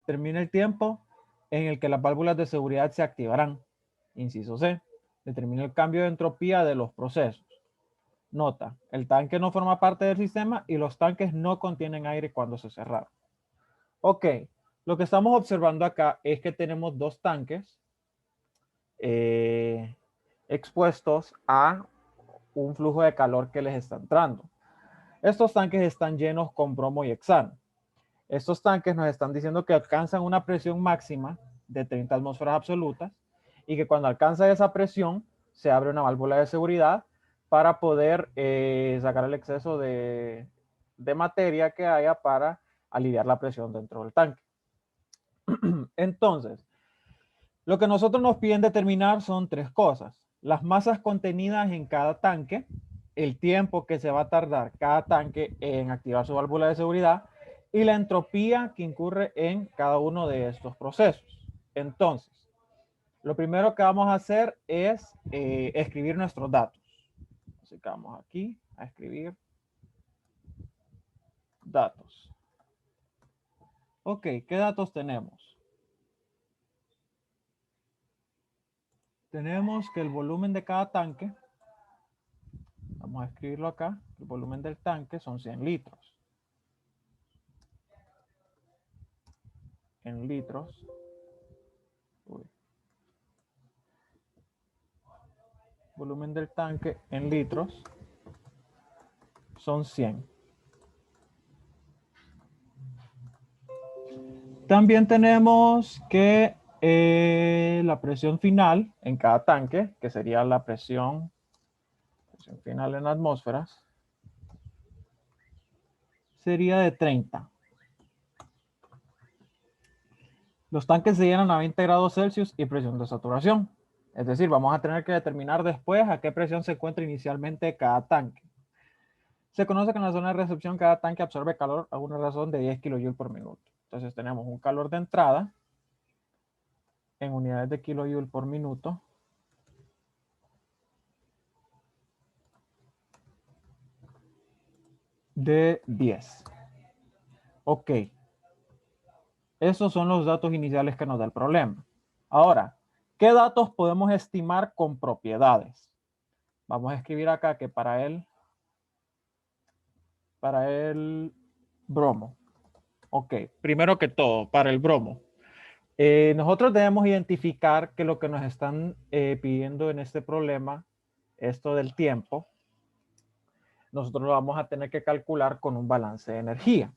Termina el tiempo en el que las válvulas de seguridad se activarán. Inciso C. Determina el cambio de entropía de los procesos. Nota, el tanque no forma parte del sistema y los tanques no contienen aire cuando se cerraron. Ok, lo que estamos observando acá es que tenemos dos tanques expuestos a un flujo de calor que les está entrando. Estos tanques están llenos con bromo y hexano. Estos tanques nos están diciendo que alcanzan una presión máxima de 30 atmósferas absolutas y que cuando alcanza esa presión se abre una válvula de seguridad para poder sacar el exceso de materia que haya para aliviar la presión dentro del tanque. Entonces, lo que nosotros nos piden determinar son tres cosas. Las masas contenidas en cada tanque, el tiempo que se va a tardar cada tanque en activar su válvula de seguridad y la entropía que incurre en cada uno de estos procesos. Entonces, lo primero que vamos a hacer es escribir nuestros datos. Así que vamos aquí a escribir datos. Ok, ¿qué datos tenemos? Tenemos que el volumen de cada tanque, vamos a escribirlo acá, el volumen del tanque son 100 litros. En litros. Uy. Volumen del tanque en litros son 100. También tenemos que la presión final en cada tanque, que sería la presión final en atmósferas, sería de 30. Los tanques se llenan a 20 grados Celsius y presión de saturación. Es decir, vamos a tener que determinar después a qué presión se encuentra inicialmente cada tanque. Se conoce que en la zona de recepción cada tanque absorbe calor a una razón de 10 kJ por minuto. Entonces tenemos un calor de entrada en unidades de kilojoule por minuto de 10. Ok. Esos son los datos iniciales que nos da el problema. Ahora, ¿qué datos podemos estimar con propiedades? Vamos a escribir acá que para el bromo. Ok, primero que todo, para el bromo. Nosotros debemos identificar que lo que nos están pidiendo en este problema, esto del tiempo, nosotros lo vamos a tener que calcular con un balance de energía.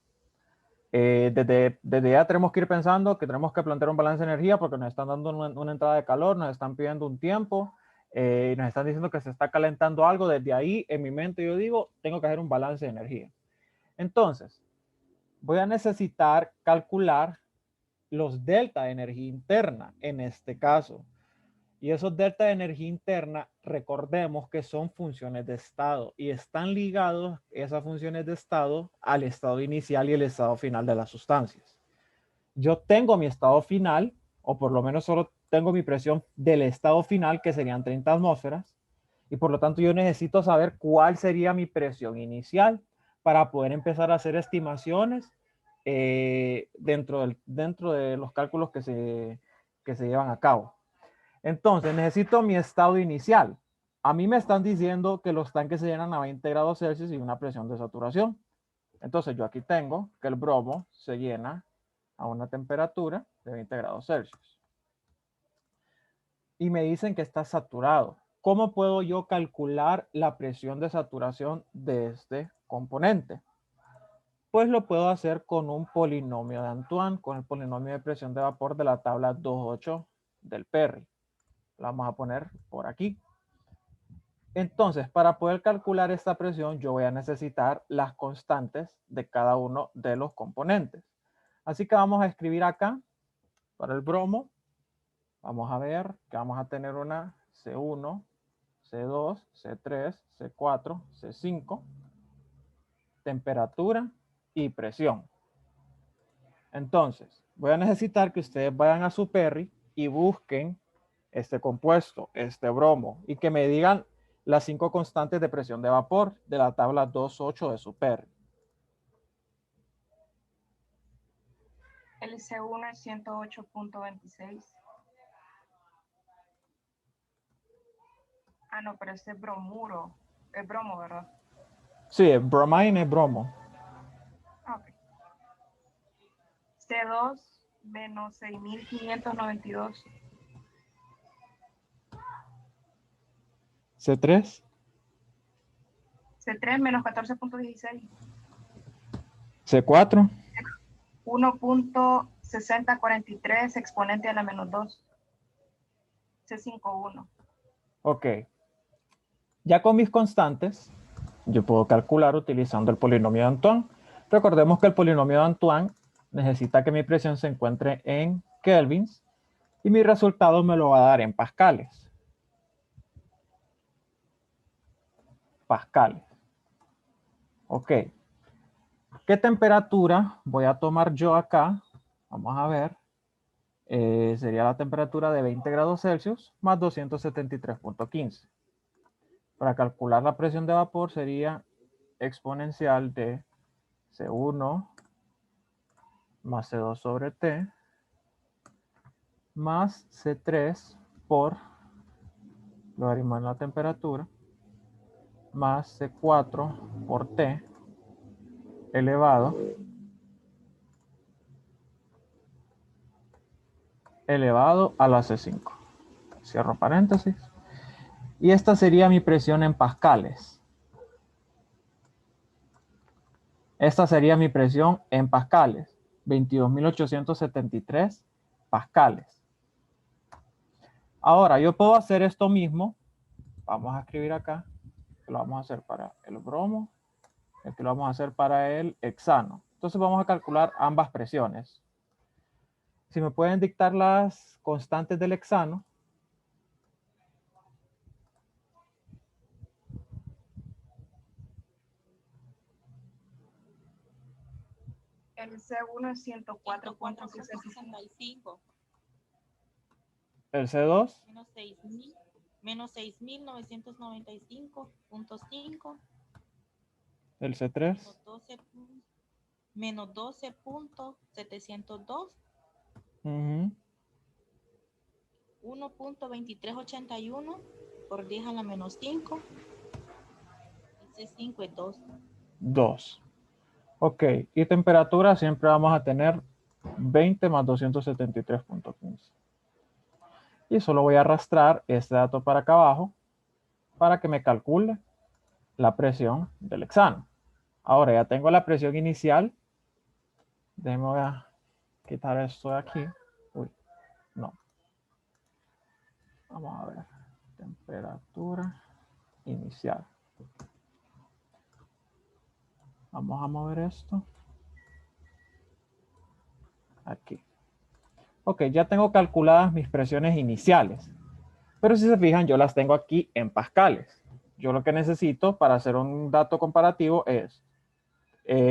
Desde ya tenemos que ir pensando que tenemos que plantear un balance de energía porque nos están dando una entrada de calor, nos están pidiendo un tiempo, nos están diciendo que se está calentando algo. Desde ahí, en mi mente, yo digo, tengo que hacer un balance de energía. Entonces, voy a necesitar calcular los delta de energía interna en este caso. Y esos delta de energía interna, recordemos que son funciones de estado y están ligados esas funciones de estado al estado inicial y el estado final de las sustancias. Yo tengo mi estado final, o por lo menos solo tengo mi presión del estado final, que serían 30 atmósferas, y por lo tanto yo necesito saber cuál sería mi presión inicial para poder empezar a hacer estimaciones dentro de los cálculos que se llevan a cabo. Entonces, necesito mi estado inicial. A mí me están diciendo que los tanques se llenan a 20 grados Celsius y una presión de saturación. Entonces, yo aquí tengo que el bromo se llena a una temperatura de 20 grados Celsius. Y me dicen que está saturado. ¿Cómo puedo yo calcular la presión de saturación de este componente? Pues lo puedo hacer con un polinomio de Antoine, con el polinomio de presión de vapor de la tabla 2.8 del Perry. Lo vamos a poner por aquí. Entonces, para poder calcular esta presión, yo voy a necesitar las constantes de cada uno de los componentes. Así que vamos a escribir acá, para el bromo, vamos a ver que vamos a tener una C1, C2, C3, C4, C5, temperatura y presión. Entonces, voy a necesitar que ustedes vayan a su Perry y busquen este compuesto, este bromo, y que me digan las 5 constantes de presión de vapor de la tabla 2.8 de su Perry. El C1 es 108.26. Ah, no, pero este es bromuro. Es bromo, ¿verdad? Sí, bromine es bromo. Ah, ok. C2 menos 6.592. C3, C3 menos 14.16. C4. 1.6043 exponente a la menos 2. C51. Ok. Ya con mis constantes, yo puedo calcular utilizando el polinomio de Antoine. Recordemos que el polinomio de Antoine necesita que mi presión se encuentre en kelvins y mi resultado me lo va a dar en pascales. Pascales. Ok. ¿Qué temperatura voy a tomar yo acá? Vamos a ver. Sería la temperatura de 20 grados Celsius más 273.15. Para calcular la presión de vapor sería exponencial de C1 más C2 sobre T más C3 por logaritmo de la temperatura más C4 por T elevado a la C5. Cierro paréntesis. Y esta sería mi presión en pascales. Esta sería mi presión en pascales. 22.873 pascales. Ahora, yo puedo hacer esto mismo. Vamos a escribir acá. Lo vamos a hacer para el bromo. Este lo vamos a hacer para el hexano. Entonces vamos a calcular ambas presiones. Si me pueden dictar las constantes del hexano. El C1 es 104.65. El C2. Menos 6.995.5. El C3. Menos 12.702. 1.2381 por 10 a la menos 5. Y C5 es 2. 2. Ok, y temperatura siempre vamos a tener 20 más 273.15. Y solo voy a arrastrar este dato para acá abajo para que me calcule la presión del hexano. Ahora ya tengo la presión inicial. Déjenme a quitar esto de aquí. Uy, no. Vamos a ver. Temperatura inicial. Vamos a mover esto. Aquí. Ok, ya tengo calculadas mis presiones iniciales. Pero si se fijan, yo las tengo aquí en pascales. Yo lo que necesito para hacer un dato comparativo es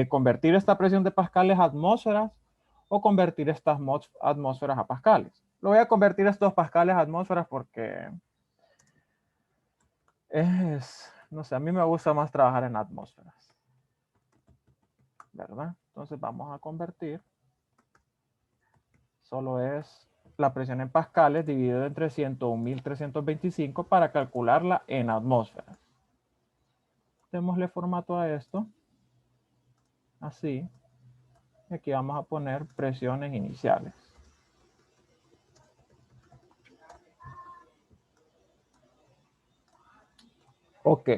convertir esta presión de pascales a atmósferas o convertir estas atmósferas a pascales. Lo voy a convertir estos pascales a atmósferas porque no sé, a mí me gusta más trabajar en atmósferas. ¿Verdad? Entonces vamos a convertir. Solo es la presión en pascales dividido entre 101.325 para calcularla en atmósferas. Démosle formato a esto. Así. Y aquí vamos a poner presiones iniciales. Ok.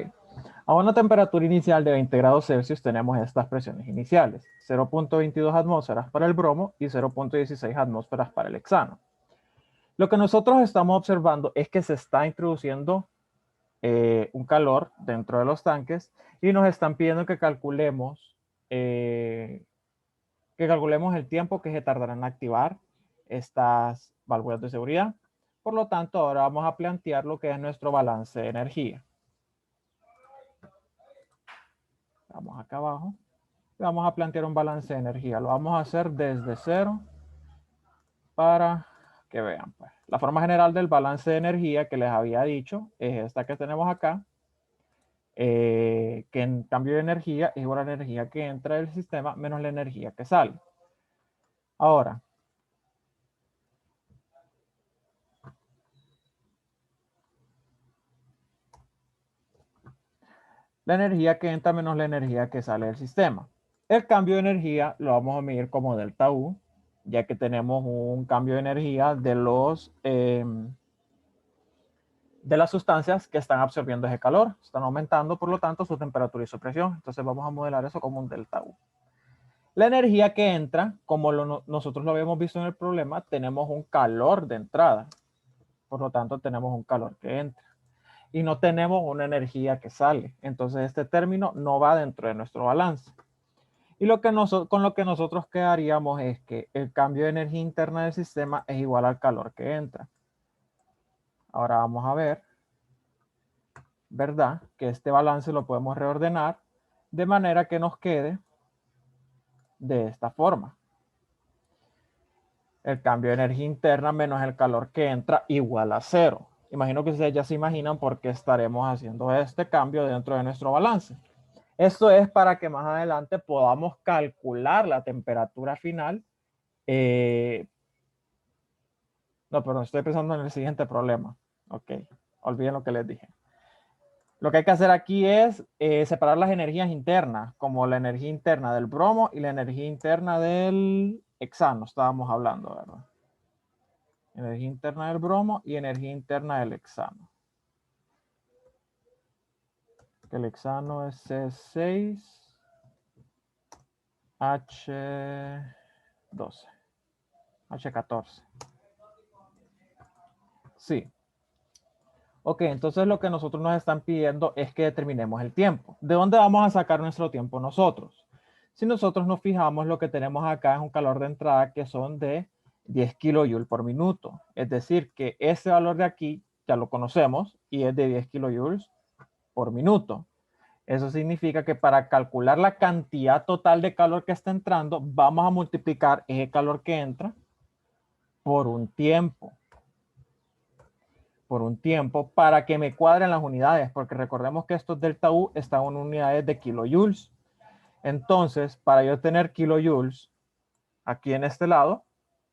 A una temperatura inicial de 20 grados Celsius tenemos estas presiones iniciales. 0.22 atmósferas para el bromo y 0.16 atmósferas para el hexano. Lo que nosotros estamos observando es que se está introduciendo un calor dentro de los tanques y nos están pidiendo que calculemos el tiempo que se tardarán en activar estas válvulas de seguridad. Por lo tanto, ahora vamos a plantear lo que es nuestro balance de energía. Vamos acá abajo y vamos a plantear un balance de energía. Lo vamos a hacer desde cero para que vean. Pues. La forma general del balance de energía que les había dicho es esta que tenemos acá. Que en cambio de energía es igual a la energía que entra del sistema menos la energía que sale. Ahora, la energía que entra menos la energía que sale del sistema. El cambio de energía lo vamos a medir como delta U, ya que tenemos un cambio de energía de las sustancias que están absorbiendo ese calor. Están aumentando, por lo tanto, su temperatura y su presión. Entonces vamos a modelar eso como un delta U. La energía que entra, como nosotros lo habíamos visto en el problema, tenemos un calor de entrada. Por lo tanto, tenemos un calor que entra. Y no tenemos una energía que sale. Entonces, este término no va dentro de nuestro balance. Y con lo que nosotros quedaríamos es que el cambio de energía interna del sistema es igual al calor que entra. Ahora vamos a ver, ¿verdad? Que este balance lo podemos reordenar de manera que nos quede de esta forma. El cambio de energía interna menos el calor que entra igual a 0. Imagino que ustedes ya se imaginan por qué estaremos haciendo este cambio dentro de nuestro balance. Esto es para que más adelante podamos calcular la temperatura final. No, perdón, estoy pensando en el siguiente problema. Ok, olviden lo que les dije. Lo que hay que hacer aquí es separar las energías internas, como la energía interna del bromo y la energía interna del hexano, estábamos hablando, ¿verdad? Energía interna del bromo y energía interna del hexano. El hexano es C6, H12, H14. Sí. Ok, entonces lo que nosotros nos están pidiendo es que determinemos el tiempo. ¿De dónde vamos a sacar nuestro tiempo nosotros? Si nosotros nos fijamos, lo que tenemos acá es un calor de entrada que son de 10 kilojoules por minuto. Es decir, que ese valor de aquí ya lo conocemos y es de 10 kilojoules por minuto. Eso significa que para calcular la cantidad total de calor que está entrando, vamos a multiplicar ese calor que entra por un tiempo. Para que me cuadren las unidades, porque recordemos que estos delta U están en unidades de kilojoules. Entonces, para yo tener kilojoules aquí en este lado,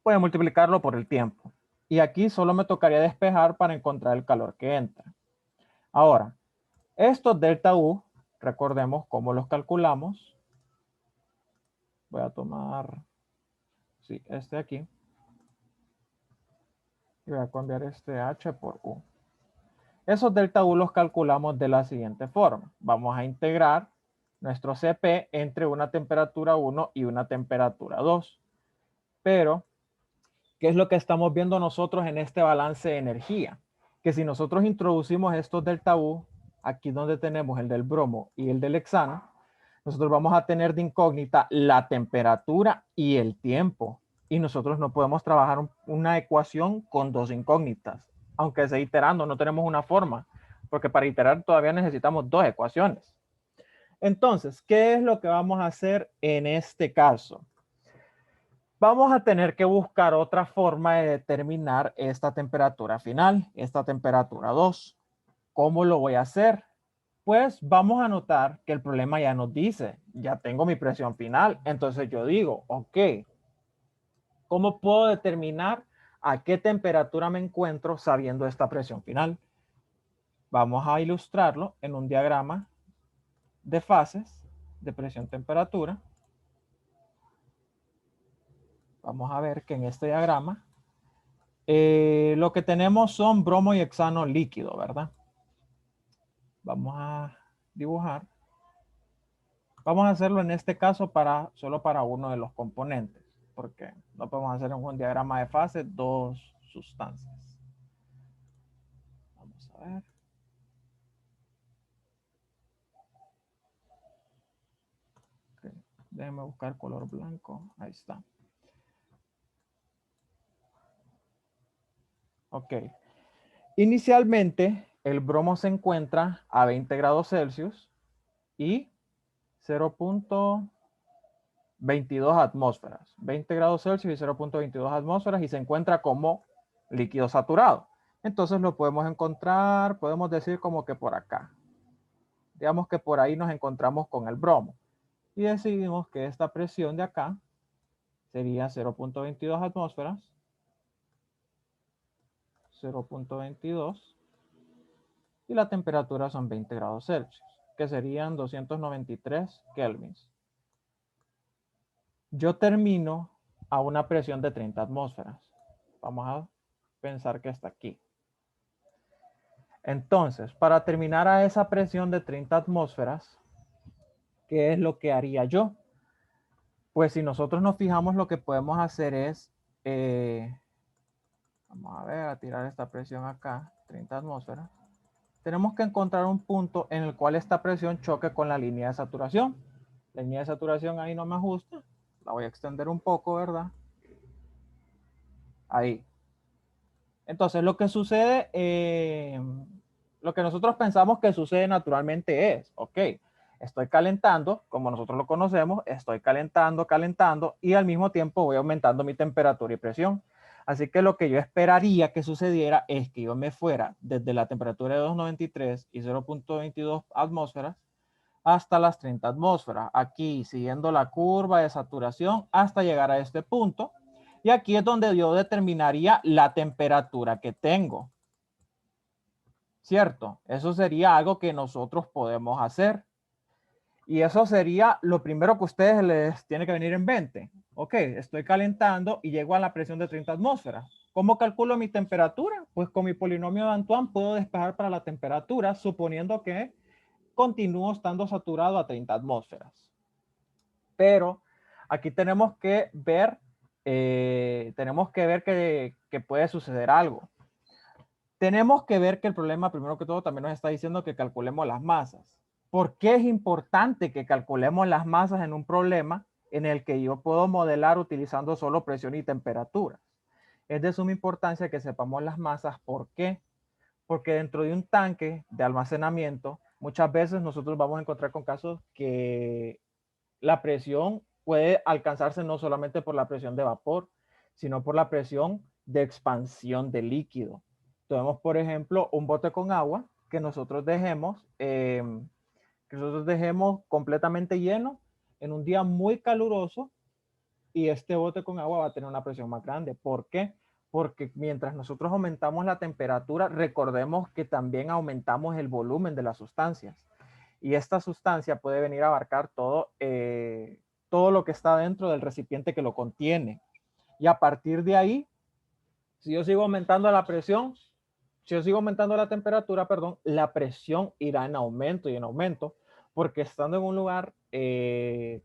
voy a multiplicarlo por el tiempo. Y aquí solo me tocaría despejar para encontrar el calor que entra. Ahora, estos delta U, recordemos cómo los calculamos. Voy a tomar, sí, este de aquí. Y voy a cambiar este H por U. Esos delta U los calculamos de la siguiente forma. Vamos a integrar nuestro Cp entre una temperatura 1 y una temperatura 2. Pero, ¿qué es lo que estamos viendo nosotros en este balance de energía? Que si nosotros introducimos estos delta U, aquí donde tenemos el del bromo y el del hexano, nosotros vamos a tener de incógnita la temperatura y el tiempo. Y nosotros no podemos trabajar una ecuación con dos incógnitas. Aunque sea iterando, no tenemos una forma, porque para iterar todavía necesitamos dos ecuaciones. Entonces, ¿qué es lo que vamos a hacer en este caso? Vamos a tener que buscar otra forma de determinar esta temperatura final, esta temperatura 2. ¿Cómo lo voy a hacer? Pues vamos a notar que el problema ya nos dice, ya tengo mi presión final. Entonces yo digo, ok, ¿cómo puedo determinar a qué temperatura me encuentro sabiendo esta presión final? Vamos a ilustrarlo en un diagrama de fases de presión-temperatura. Vamos a ver que en este diagrama lo que tenemos son bromo y hexano líquido, ¿verdad? Vamos a dibujar. Vamos a hacerlo en este caso solo para uno de los componentes, porque no podemos hacer en un diagrama de fase dos sustancias. Vamos a ver. Okay. Déjenme buscar color blanco. Ahí está. Ok. Inicialmente, el bromo se encuentra a 20 grados Celsius y 0.22 atmósferas. 20 grados Celsius y 0.22 atmósferas y se encuentra como líquido saturado. Entonces lo podemos encontrar, podemos decir como que por acá. Digamos que por ahí nos encontramos con el bromo. Y decidimos que esta presión de acá sería 0.22 atmósferas. 0.22. Y la temperatura son 20 grados Celsius, que serían 293 kelvins. Yo termino a una presión de 30 atmósferas. Vamos a pensar que está aquí. Entonces, para terminar a esa presión de 30 atmósferas, ¿qué es lo que haría yo? Pues si nosotros nos fijamos, lo que podemos hacer es, vamos a ver, a tirar esta presión acá, 30 atmósferas. Tenemos que encontrar un punto en el cual esta presión choque con la línea de saturación. La línea de saturación ahí no me ajusta. La voy a extender un poco, ¿verdad? Ahí. Entonces, lo que sucede, lo que nosotros pensamos que sucede naturalmente es, ok, estoy calentando, como nosotros lo conocemos, estoy calentando, y al mismo tiempo voy aumentando mi temperatura y presión. Así que lo que yo esperaría que sucediera es que yo me fuera desde la temperatura de 293 y 0.22 atmósferas hasta las 30 atmósferas. Aquí siguiendo la curva de saturación hasta llegar a este punto. Y aquí es donde yo determinaría la temperatura que tengo. ¿Cierto? Eso sería algo que nosotros podemos hacer. Y eso sería lo primero que a ustedes les tiene que venir en mente. Ok, estoy calentando y llego a la presión de 30 atmósferas. ¿Cómo calculo mi temperatura? Pues con mi polinomio de Antoine puedo despejar para la temperatura, suponiendo que continúo estando saturado a 30 atmósferas. Pero aquí tenemos que ver que puede suceder algo. Tenemos que ver que el problema, primero que todo, también nos está diciendo que calculemos las masas. ¿Por qué es importante que calculemos las masas en un problema en el que yo puedo modelar utilizando solo presión y temperatura? Es de suma importancia que sepamos las masas. ¿Por qué? Porque dentro de un tanque de almacenamiento, muchas veces nosotros vamos a encontrar con casos que la presión puede alcanzarse no solamente por la presión de vapor, sino por la presión de expansión de líquido. Tenemos, por ejemplo, un bote con agua que nosotros dejemos completamente lleno en un día muy caluroso, y este bote con agua va a tener una presión más grande. ¿Por qué? Porque mientras nosotros aumentamos la temperatura, recordemos que también aumentamos el volumen de las sustancias. Y esta sustancia puede venir a abarcar todo lo que está dentro del recipiente que lo contiene. Y a partir de ahí, si yo sigo aumentando la presión, si yo sigo aumentando la temperatura, perdón, la presión irá en aumento y en aumento, porque estando en un lugar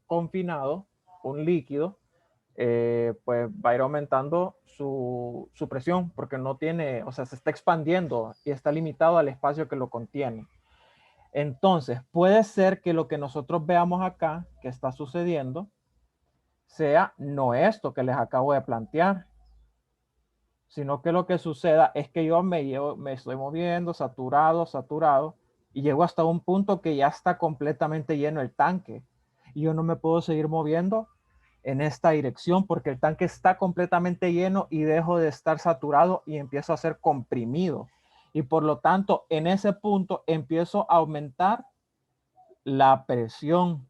confinado, un líquido, pues va a ir aumentando su presión, porque no tiene, o sea, se está expandiendo y está limitado al espacio que lo contiene. Entonces, puede ser que lo que nosotros veamos acá, que está sucediendo, sea no esto que les acabo de plantear, sino que lo que suceda es que yo me estoy moviendo, saturado, y llego hasta un punto que ya está completamente lleno el tanque. Y yo no me puedo seguir moviendo en esta dirección porque el tanque está completamente lleno y dejo de estar saturado y empiezo a ser comprimido. Y por lo tanto, en ese punto empiezo a aumentar la presión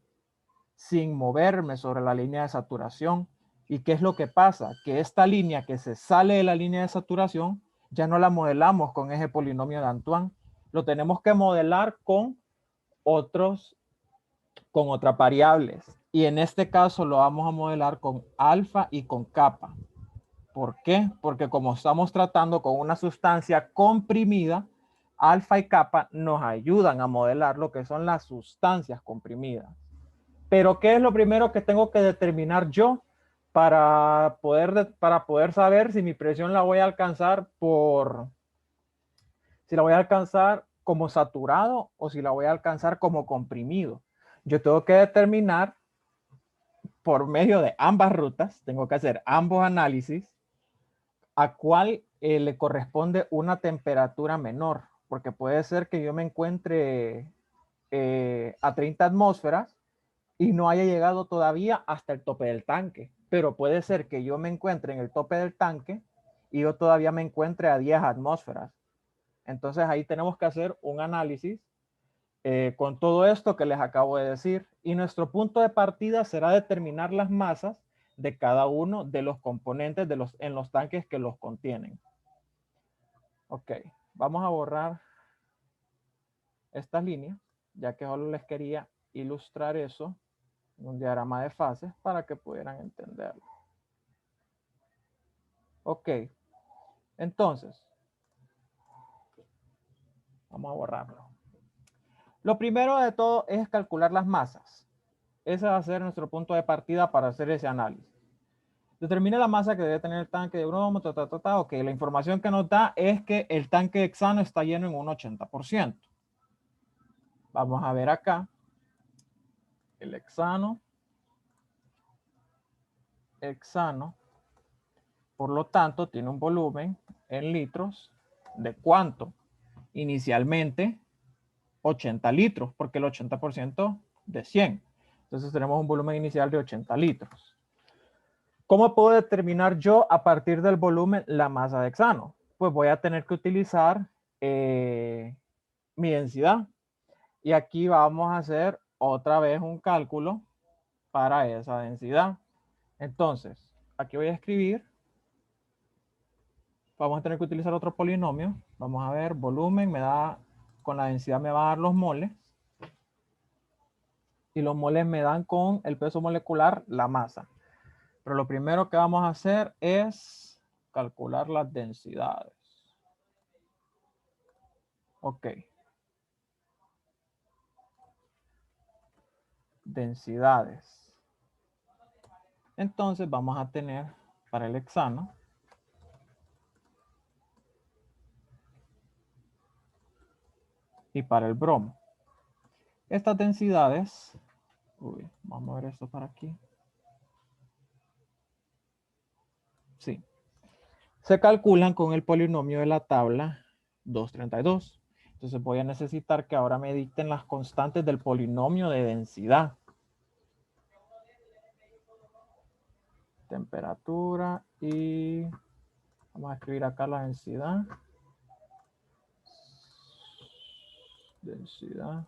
sin moverme sobre la línea de saturación. ¿Y qué es lo que pasa? Que esta línea que se sale de la línea de saturación ya no la modelamos con ese polinomio de Antoine. Lo tenemos que modelar con otras variables. Y en este caso lo vamos a modelar con alfa y con kappa. ¿Por qué? Porque como estamos tratando con una sustancia comprimida, alfa y kappa nos ayudan a modelar lo que son las sustancias comprimidas. Pero ¿qué es lo primero que tengo que determinar yo para poder saber si mi presión la voy a alcanzar si la voy a alcanzar como saturado o si la voy a alcanzar como comprimido? Yo tengo que determinar por medio de ambas rutas, tengo que hacer ambos análisis, a cuál le corresponde una temperatura menor, porque puede ser que yo me encuentre a 30 atmósferas y no haya llegado todavía hasta el tope del tanque, pero puede ser que yo me encuentre en el tope del tanque y yo todavía me encuentre a 10 atmósferas. Entonces ahí tenemos que hacer un análisis con todo esto que les acabo de decir, y nuestro punto de partida será determinar las masas de cada uno de los componentes en los tanques que los contienen. Ok, vamos a borrar estas líneas, ya que solo les quería ilustrar eso en un diagrama de fases para que pudieran entenderlo. Ok, entonces, vamos a borrarlo. Lo primero de todo es calcular las masas. Ese va a ser nuestro punto de partida para hacer ese análisis. Determine la masa que debe tener el tanque de bromo, Ok, la información que nos da es que el tanque hexano está lleno en un 80%. Vamos a ver acá. El hexano. Por lo tanto, tiene un volumen en litros de ¿cuánto? Inicialmente 80 litros, porque el 80% de 100. Entonces tenemos un volumen inicial de 80 litros. ¿Cómo puedo determinar yo a partir del volumen la masa de hexano? Pues voy a tener que utilizar mi densidad. Y aquí vamos a hacer otra vez un cálculo para esa densidad. Entonces, aquí voy a escribir. Vamos a tener que utilizar otro polinomio. Vamos a ver, volumen me da, con la densidad me va a dar los moles. Y los moles me dan con el peso molecular la masa. Pero lo primero que vamos a hacer es calcular las densidades. Ok. Densidades. Entonces vamos a tener para el hexano y para el bromo. Estas densidades, vamos a ver esto para aquí. Sí. Se calculan con el polinomio de la tabla 232. Entonces voy a necesitar que ahora me dicten las constantes del polinomio de densidad. Temperatura y vamos a escribir acá la densidad. Densidad.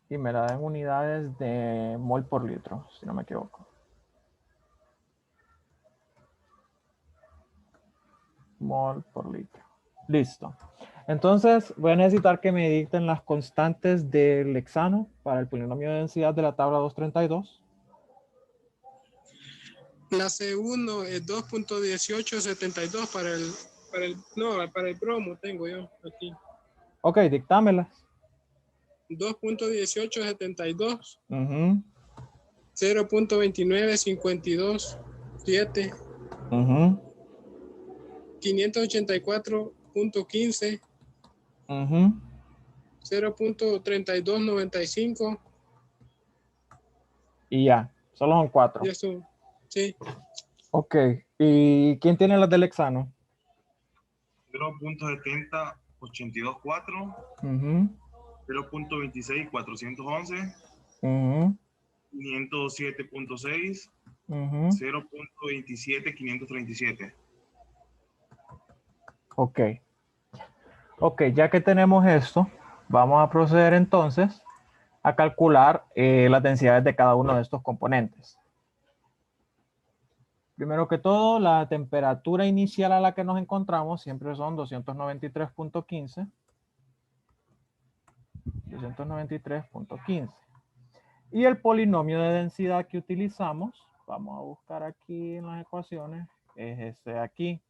Y me la da en unidades de mol por litro, si no me equivoco. Mol por litro. Listo. Entonces voy a necesitar que me dicten las constantes del hexano para el polinomio de densidad de la tabla 232. La C1 es 2.1872 para el bromo tengo yo aquí. Ok, dictámelas. 2.1872, 0.29527, 584.15, 0.3295. Y ya, solo son 4. Y eso, sí. Ok, ¿y quién tiene las del hexano? 0.70824, 0.26411, 507.6, 0.27537. Ok. Ok, ya que tenemos esto, vamos a proceder entonces a calcular las densidades de cada uno de estos componentes. Primero que todo, la temperatura inicial a la que nos encontramos siempre son 293.15. 293.15. Y el polinomio de densidad que utilizamos, vamos a buscar aquí en las ecuaciones, es este de aquí.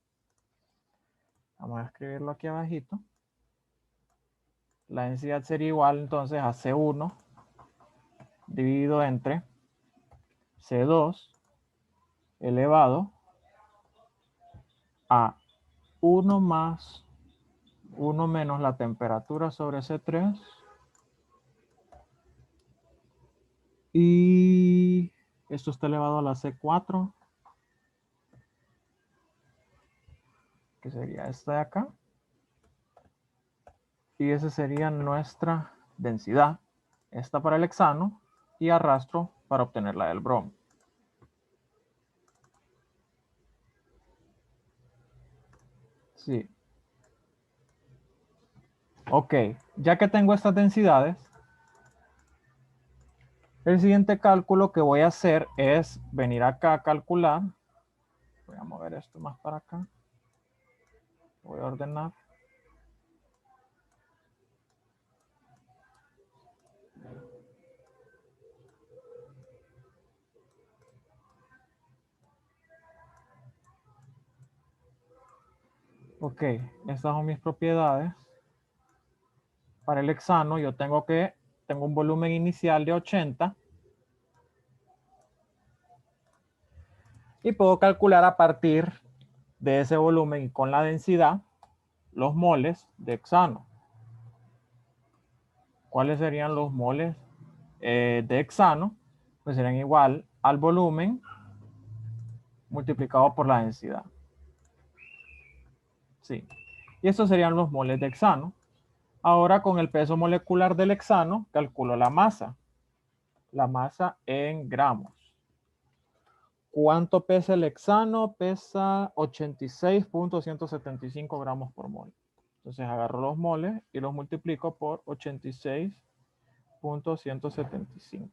Vamos a escribirlo aquí abajito. La densidad sería igual entonces a C1 dividido entre C2 elevado a 1 más 1 menos la temperatura sobre C3 y esto está elevado a la C4, que sería esta de acá, y esa sería nuestra densidad, esta para el hexano y arrastro para obtener la del bromo. Sí. Ok, Ya que tengo estas densidades, el siguiente cálculo que voy a hacer es venir acá a calcular. Voy a mover esto más para acá. Voy a ordenar. Ok, estas son mis propiedades. Para el hexano yo tengo un volumen inicial de 80 y puedo calcular a partir de ese volumen y con la densidad los moles de hexano. ¿Cuáles serían los moles de hexano? Pues serían igual al volumen multiplicado por la densidad. Sí. Y estos serían los moles de hexano. Ahora con el peso molecular del hexano calculo la masa. La masa en gramos. ¿Cuánto pesa el hexano? Pesa 86.175 gramos por mol. Entonces agarro los moles y los multiplico por 86.175.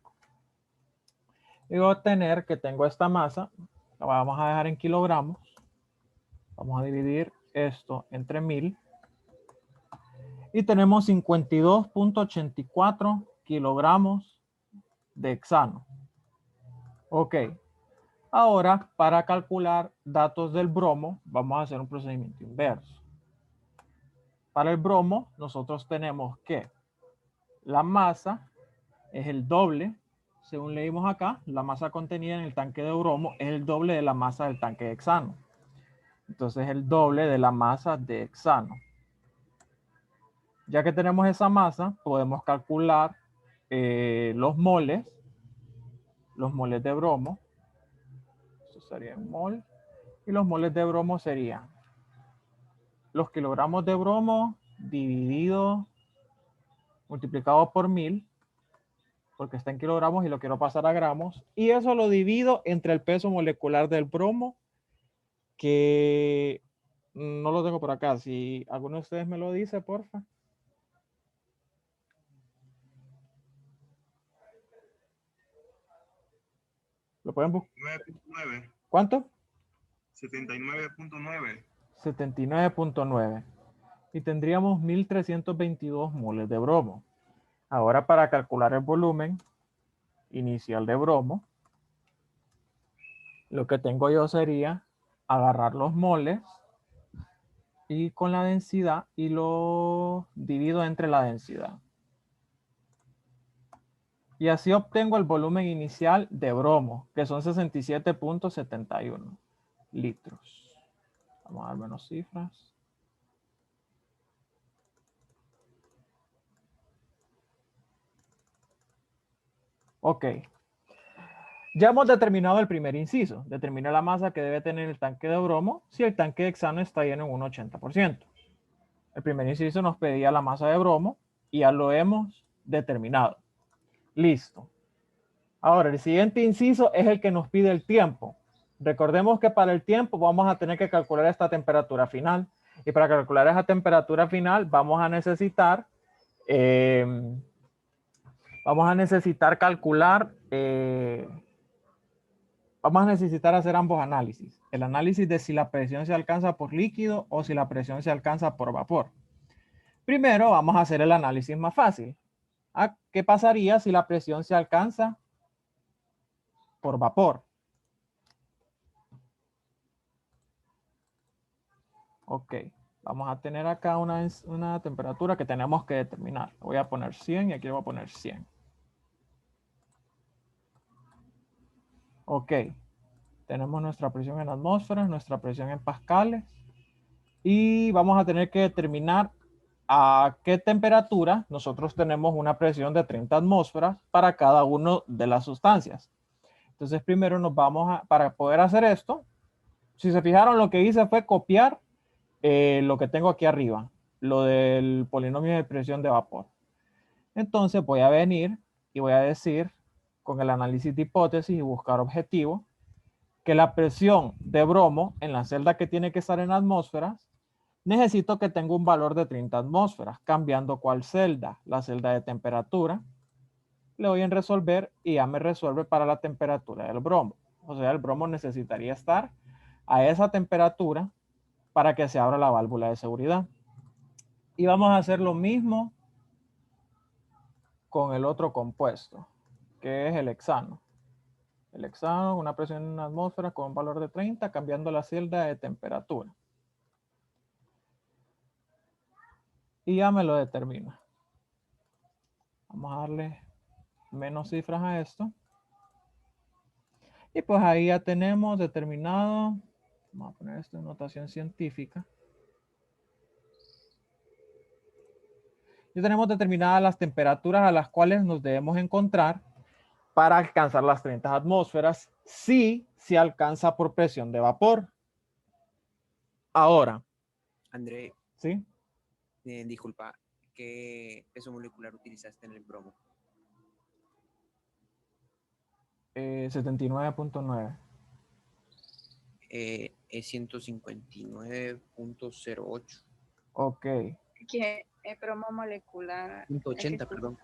Y voy a obtener que tengo esta masa. La vamos a dejar en kilogramos. Vamos a dividir esto entre 1000. Y tenemos 52.84 kilogramos de hexano. Ok. Ahora, para calcular datos del bromo, vamos a hacer un procedimiento inverso. Para el bromo, nosotros tenemos que la masa es el doble, según leímos acá, la masa contenida en el tanque de bromo es el doble de la masa del tanque de hexano. Entonces, el doble de la masa de hexano. Ya que tenemos esa masa, podemos calcular los moles de bromo. Eso sería un mol. Y los moles de bromo serían los kilogramos de bromo dividido, multiplicado por 1000, porque está en kilogramos y lo quiero pasar a gramos. Y eso lo divido entre el peso molecular del bromo, que no lo tengo por acá. Si alguno de ustedes me lo dice, porfa. ¿Lo pueden buscar? 9.9. ¿Cuánto? 79.9. 79.9. Y tendríamos 1322 moles de bromo. Ahora, para calcular el volumen inicial de bromo, lo que tengo yo sería agarrar los moles y con la densidad y lo divido entre la densidad. Y así obtengo el volumen inicial de bromo, que son 67.71 litros. Vamos a dar menos cifras. Ok. Ya hemos determinado el primer inciso. Determina la masa que debe tener el tanque de bromo si el tanque de hexano está lleno en un 80%. El primer inciso nos pedía la masa de bromo y ya lo hemos determinado. Listo. Ahora, el siguiente inciso es el que nos pide el tiempo. Recordemos que para el tiempo vamos a tener que calcular esta temperatura final. Y para calcular esa temperatura final vamos a necesitar hacer ambos análisis. El análisis de si la presión se alcanza por líquido o si la presión se alcanza por vapor. Primero vamos a hacer el análisis más fácil. ¿Qué pasaría si la presión se alcanza por vapor? Ok, vamos a tener acá una temperatura que tenemos que determinar. Voy a poner 100 y aquí voy a poner 100. Ok, tenemos nuestra presión en atmósferas, nuestra presión en pascales. Y vamos a tener que determinar a qué temperatura nosotros tenemos una presión de 30 atmósferas para cada una de las sustancias. Entonces primero para poder hacer esto, si se fijaron, lo que hice fue copiar lo que tengo aquí arriba, lo del polinomio de presión de vapor. Entonces voy a venir y voy a decir con el análisis de hipótesis y buscar objetivo que la presión de bromo en la celda que tiene que estar en atmósferas necesito que tenga un valor de 30 atmósferas, cambiando cuál celda, la celda de temperatura. Le doy en resolver y ya me resuelve para la temperatura del bromo. O sea, el bromo necesitaría estar a esa temperatura para que se abra la válvula de seguridad. Y vamos a hacer lo mismo con el otro compuesto, que es el hexano. El hexano, una presión en atmósfera con un valor de 30, cambiando la celda de temperatura. Y ya me lo determina. Vamos a darle menos cifras a esto. Y pues ahí ya tenemos determinado, vamos a poner esto en notación científica. Ya tenemos determinadas las temperaturas a las cuales nos debemos encontrar para alcanzar las 30 atmósferas si se alcanza por presión de vapor. Ahora, André, ¿sí? disculpa, ¿qué peso molecular utilizaste en el bromo? 79.9. Es 159.08. Ok. Que es bromo molecular. 180, perdón.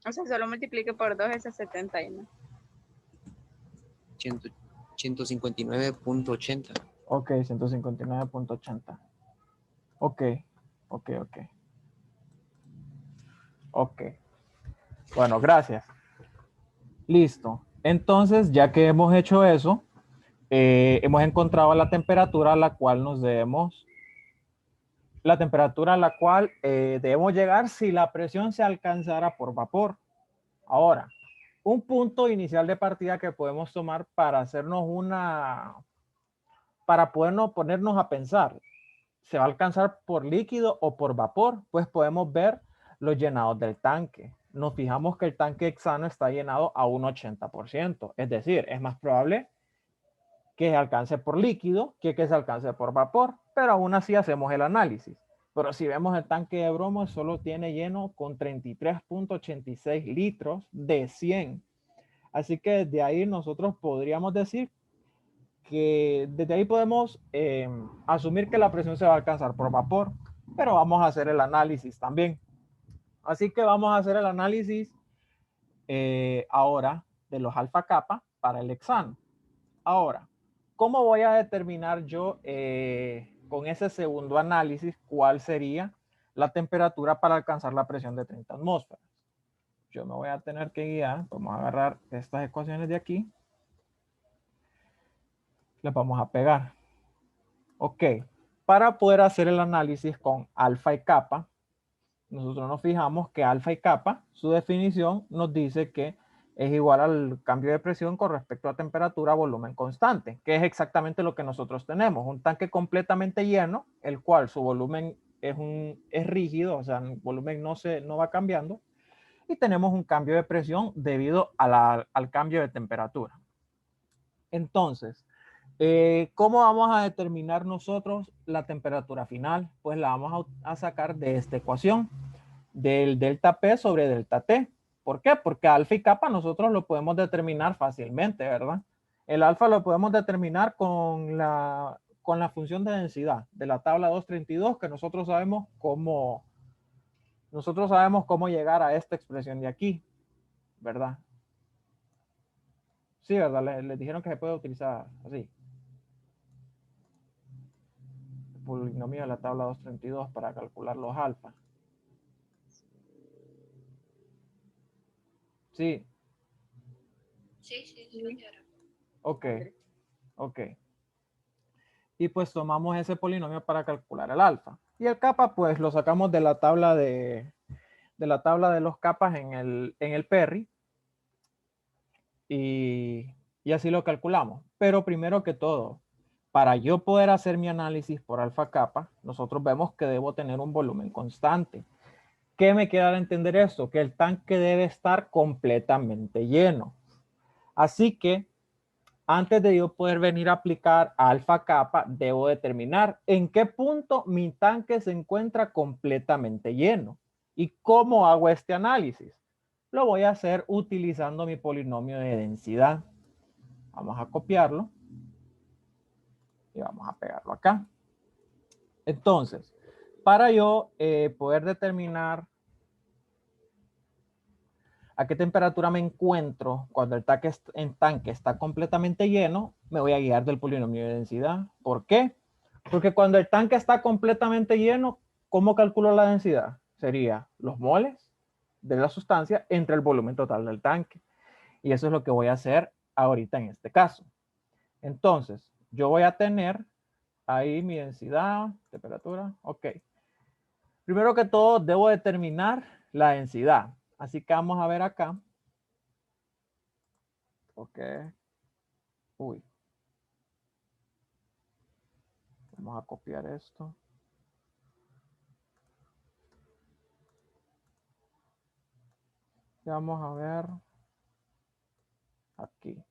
O sea, solo multiplique por 2 es 71. 159.80. Ok, 159.80. Ok, ok, ok. Ok. Bueno, gracias. Listo. Entonces, ya que hemos hecho eso, hemos encontrado la temperatura a la cual nos debemos, debemos llegar si la presión se alcanzara por vapor. Ahora, un punto inicial de partida que podemos tomar para hacernos para ponernos a pensar, ¿se va a alcanzar por líquido o por vapor? Pues podemos ver los llenados del tanque. Nos fijamos que el tanque hexano está llenado a un 80%. Es decir, es más probable que se alcance por líquido que se alcance por vapor. Pero aún así hacemos el análisis. Pero si vemos el tanque de bromo, solo tiene lleno con 33.86 litros de 100. Así que desde ahí nosotros podríamos decir que desde ahí podemos asumir que la presión se va a alcanzar por vapor, pero vamos a hacer el análisis también. Así que vamos a hacer el análisis ahora de los alfa capa para el hexano. Ahora, ¿cómo voy a determinar yo con ese segundo análisis cuál sería la temperatura para alcanzar la presión de 30 atmósferas? Yo me voy a tener que guiar, vamos a agarrar estas ecuaciones de aquí. Les vamos a pegar. Ok, para poder hacer el análisis con alfa y capa, nosotros nos fijamos que alfa y capa, su definición nos dice que es igual al cambio de presión con respecto a temperatura, volumen constante, que es exactamente lo que nosotros tenemos. Un tanque completamente lleno, el cual su volumen es rígido, o sea, el volumen no va cambiando, y tenemos un cambio de presión debido al cambio de temperatura. Entonces, ¿cómo vamos a determinar nosotros la temperatura final? Pues la vamos a sacar de esta ecuación, del delta P sobre delta T. ¿Por qué? Porque alfa y capa nosotros lo podemos determinar fácilmente, ¿verdad? El alfa lo podemos determinar con la función de densidad de la tabla 232, que nosotros sabemos cómo llegar a esta expresión de aquí, ¿verdad? Sí, ¿verdad? Les dijeron que se puede utilizar así. Polinomio de la tabla 232 para calcular los alfa. Sí. Sí. Ok. Ok. Y pues tomamos ese polinomio para calcular el alfa. Y el kappa pues lo sacamos de la tabla de los kappas en el Perry. Y así lo calculamos. Pero primero que todo, para yo poder hacer mi análisis por alfa capa, nosotros vemos que debo tener un volumen constante. ¿Qué me queda de entender esto? Que el tanque debe estar completamente lleno. Así que antes de yo poder venir a aplicar alfa capa, debo determinar en qué punto mi tanque se encuentra completamente lleno. ¿Y cómo hago este análisis? Lo voy a hacer utilizando mi polinomio de densidad. Vamos a copiarlo. Y vamos a pegarlo acá. Entonces, para yo poder determinar a qué temperatura me encuentro cuando el tanque está completamente lleno, me voy a guiar del polinomio de densidad. ¿Por qué? Porque cuando el tanque está completamente lleno, ¿cómo calculo la densidad? Sería los moles de la sustancia entre el volumen total del tanque. Y eso es lo que voy a hacer ahorita en este caso. Entonces, yo voy a tener ahí mi densidad, temperatura, ok. Primero que todo, debo determinar la densidad. Así que vamos a ver acá. Ok. Uy. Vamos a copiar esto. Y vamos a ver aquí.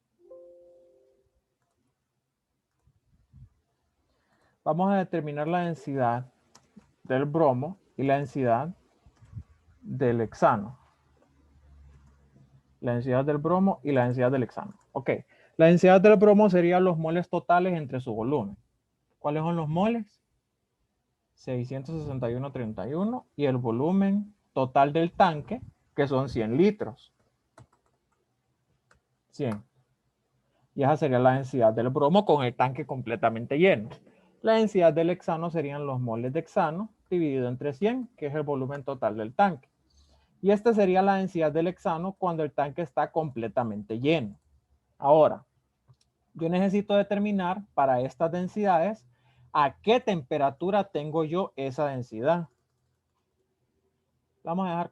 Vamos a determinar la densidad del bromo y la densidad del hexano. La densidad del bromo y la densidad del hexano. Ok. La densidad del bromo serían los moles totales entre su volumen. ¿Cuáles son los moles? 661,31 y el volumen total del tanque, que son 100 litros. 100. Y esa sería la densidad del bromo con el tanque completamente lleno. La densidad del hexano serían los moles de hexano dividido entre 100, que es el volumen total del tanque. Y esta sería la densidad del hexano cuando el tanque está completamente lleno. Ahora, yo necesito determinar para estas densidades a qué temperatura tengo yo esa densidad. Vamos a dejar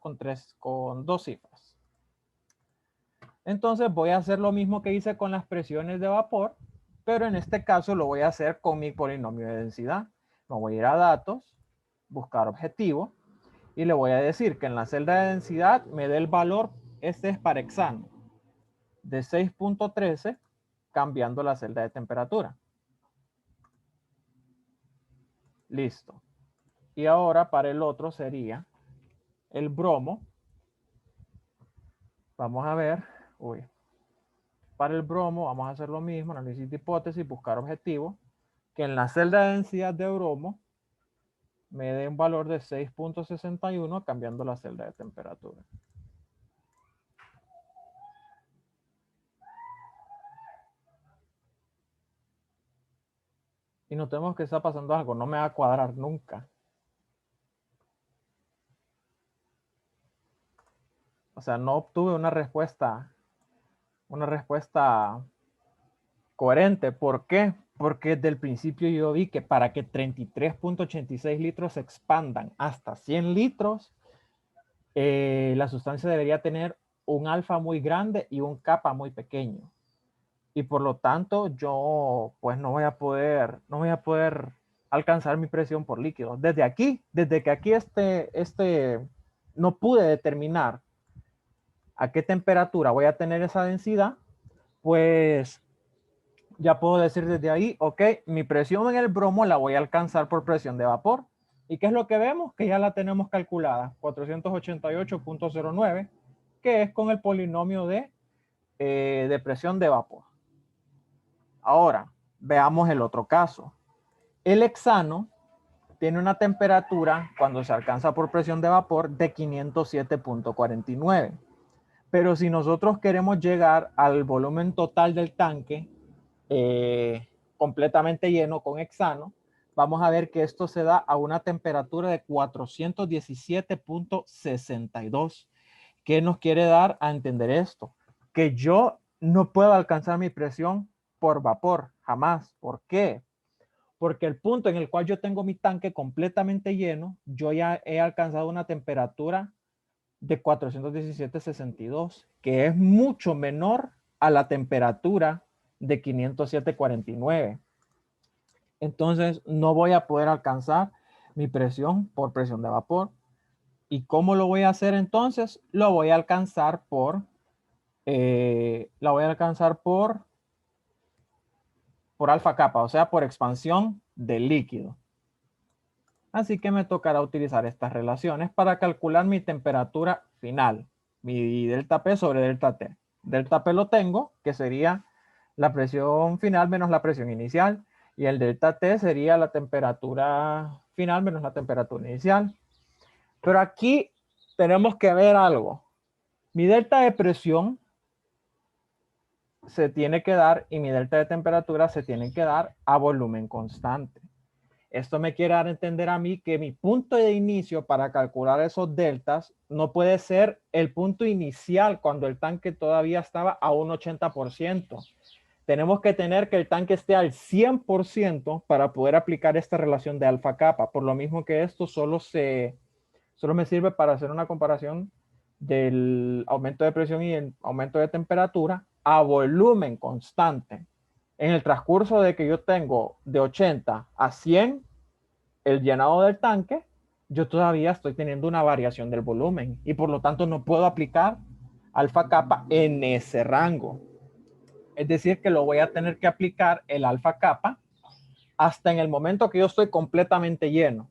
con dos cifras. Entonces voy a hacer lo mismo que hice con las presiones de vapor, pero en este caso lo voy a hacer con mi polinomio de densidad. Me voy a ir a datos, buscar objetivo, y le voy a decir que en la celda de densidad me dé el valor, este es para hexano, de 6.13, cambiando la celda de temperatura. Listo. Y ahora para el otro sería el bromo. Vamos a ver. Uy. Para el bromo vamos a hacer lo mismo, análisis de hipótesis, buscar objetivo, que en la celda de densidad de bromo me dé un valor de 6.61 cambiando la celda de temperatura. Y notemos que está pasando algo, no me va a cuadrar nunca. O sea, no obtuve una respuesta coherente. ¿Por qué? Porque desde el principio yo vi que para que 33.86 litros se expandan hasta 100 litros, la sustancia debería tener un alfa muy grande y un kappa muy pequeño. Y por lo tanto, yo pues no voy a poder alcanzar mi presión por líquido. Desde que aquí no pude determinar a qué temperatura voy a tener esa densidad, pues ya puedo decir desde ahí, ok, mi presión en el bromo la voy a alcanzar por presión de vapor. ¿Y qué es lo que vemos? Que ya la tenemos calculada, 488.09, que es con el polinomio de presión de vapor. Ahora, veamos el otro caso. El hexano tiene una temperatura, cuando se alcanza por presión de vapor, de 507.49. Pero si nosotros queremos llegar al volumen total del tanque completamente lleno con hexano, vamos a ver que esto se da a una temperatura de 417.62. ¿Qué nos quiere dar a entender esto? Que yo no puedo alcanzar mi presión por vapor, jamás. ¿Por qué? Porque el punto en el cual yo tengo mi tanque completamente lleno, yo ya he alcanzado una temperatura de 417.62, que es mucho menor a la temperatura de 507.49. Entonces no voy a poder alcanzar mi presión por presión de vapor. ¿Y cómo lo voy a hacer entonces? Lo voy a alcanzar por alfa capa, o sea, por expansión del líquido. Así que me tocará utilizar estas relaciones para calcular mi temperatura final, mi delta P sobre delta T. Delta P lo tengo, que sería la presión final menos la presión inicial, Y el delta T sería la temperatura final menos la temperatura inicial. Pero aquí tenemos que ver algo. Mi delta de presión se tiene que dar y mi delta de temperatura se tiene que dar a volumen constante. Esto me quiere dar a entender a mí que mi punto de inicio para calcular esos deltas no puede ser el punto inicial cuando el tanque todavía estaba a un 80%. Tenemos que tener que el tanque esté al 100% para poder aplicar esta relación de alfa capa. Por lo mismo que esto solo me sirve para hacer una comparación del aumento de presión y el aumento de temperatura a volumen constante. En el transcurso de que yo tengo de 80 a 100 el llenado del tanque, yo todavía estoy teniendo una variación del volumen y por lo tanto no puedo aplicar alfa capa en ese rango. Es decir, que lo voy a tener que aplicar el alfa capa hasta en el momento que yo estoy completamente lleno.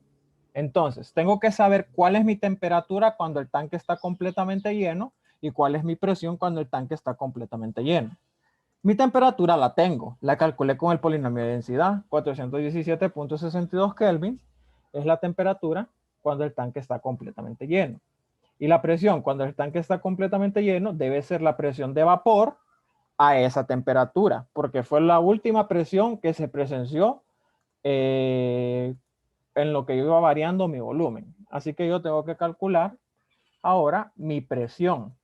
Entonces, tengo que saber cuál es mi temperatura cuando el tanque está completamente lleno y cuál es mi presión cuando el tanque está completamente lleno. Mi temperatura la tengo, la calculé con el polinomio de densidad, 417.62 Kelvin es la temperatura cuando el tanque está completamente lleno. Y la presión cuando el tanque está completamente lleno debe ser la presión de vapor a esa temperatura, porque fue la última presión que se presenció en lo que yo iba variando mi volumen. Así que yo tengo que calcular ahora mi presión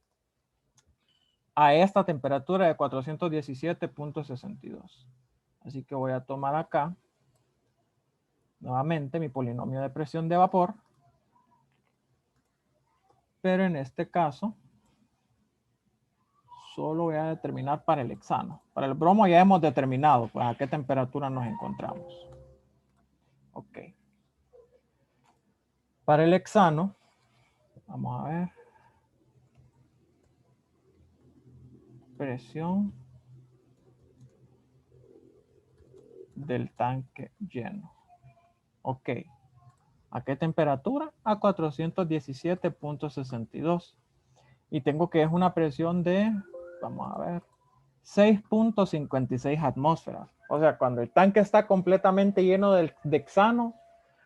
a esta temperatura de 417.62. Así que voy a tomar acá nuevamente mi polinomio de presión de vapor, pero en este caso solo voy a determinar para el hexano. Para el bromo ya hemos determinado pues, a qué temperatura nos encontramos. Ok. Para el hexano, vamos a ver. Presión del tanque lleno. Ok. ¿A qué temperatura? A 417.62. Y tengo que es una presión de, vamos a ver, 6.56 atmósferas. O sea, cuando el tanque está completamente lleno de hexano,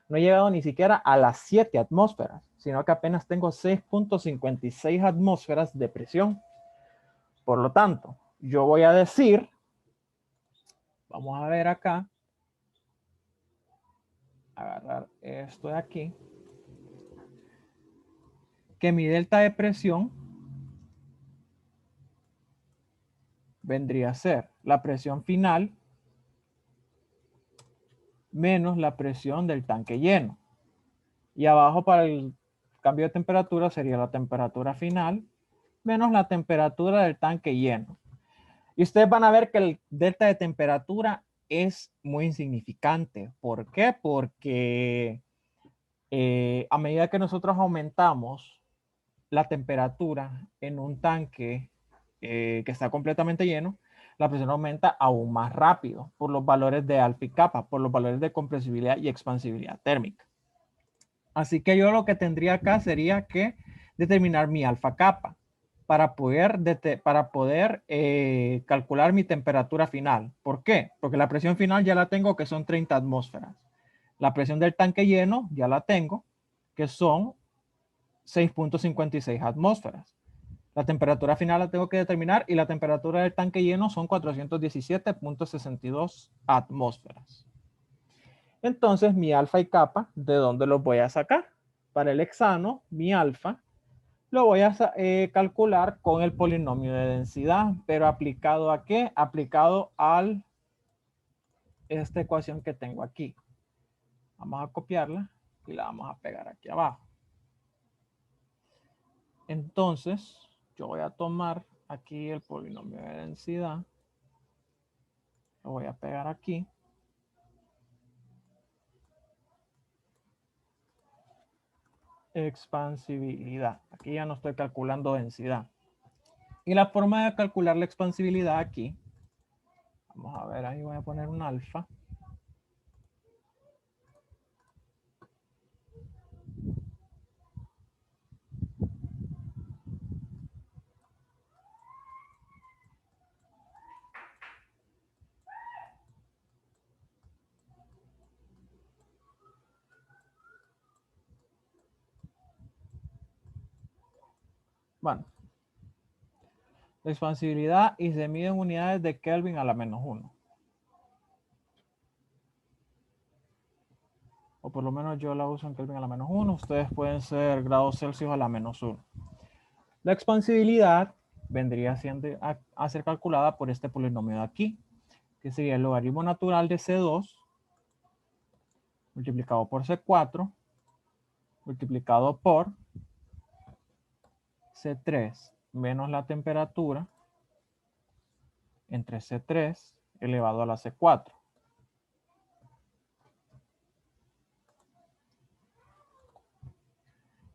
no he llegado ni siquiera a las 7 atmósferas, sino que apenas tengo 6.56 atmósferas de presión. Por lo tanto, yo voy a decir, vamos a ver acá, agarrar esto de aquí, que mi delta de presión vendría a ser la presión final menos la presión del tanque lleno. Y abajo para el cambio de temperatura sería la temperatura final menos la temperatura del tanque lleno. Y ustedes van a ver que el delta de temperatura es muy insignificante. ¿Por qué? Porque a medida que nosotros aumentamos la temperatura en un tanque que está completamente lleno, la presión aumenta aún más rápido por los valores de alfa y kappa, por los valores de compresibilidad y expansibilidad térmica. Así que yo lo que tendría acá sería que determinar mi alfa kappa para poder calcular mi temperatura final. ¿Por qué? Porque la presión final ya la tengo, que son 30 atmósferas. La presión del tanque lleno ya la tengo, que son 6.56 atmósferas. La temperatura final la tengo que determinar y la temperatura del tanque lleno son 417.62 atmósferas. Entonces, mi alfa y kappa, ¿de dónde los voy a sacar? Para el hexano, mi alfa lo voy a calcular con el polinomio de densidad, pero aplicado ¿a qué? Aplicado a esta ecuación que tengo aquí. Vamos a copiarla y la vamos a pegar aquí abajo. Entonces, yo voy a tomar aquí el polinomio de densidad. Lo voy a pegar aquí. Expansibilidad. Aquí ya no estoy calculando densidad. Y la forma de calcular la expansibilidad aquí, vamos a ver, ahí voy a poner un alfa. la expansibilidad y se mide en unidades de Kelvin a la -1. O por lo menos yo la uso en Kelvin a la -1. Ustedes pueden ser grados Celsius a la -1. La expansibilidad vendría siendo a ser calculada por este polinomio de aquí, que sería el logaritmo natural de C2 multiplicado por C4 multiplicado por C3 menos la temperatura entre C3 elevado a la C4.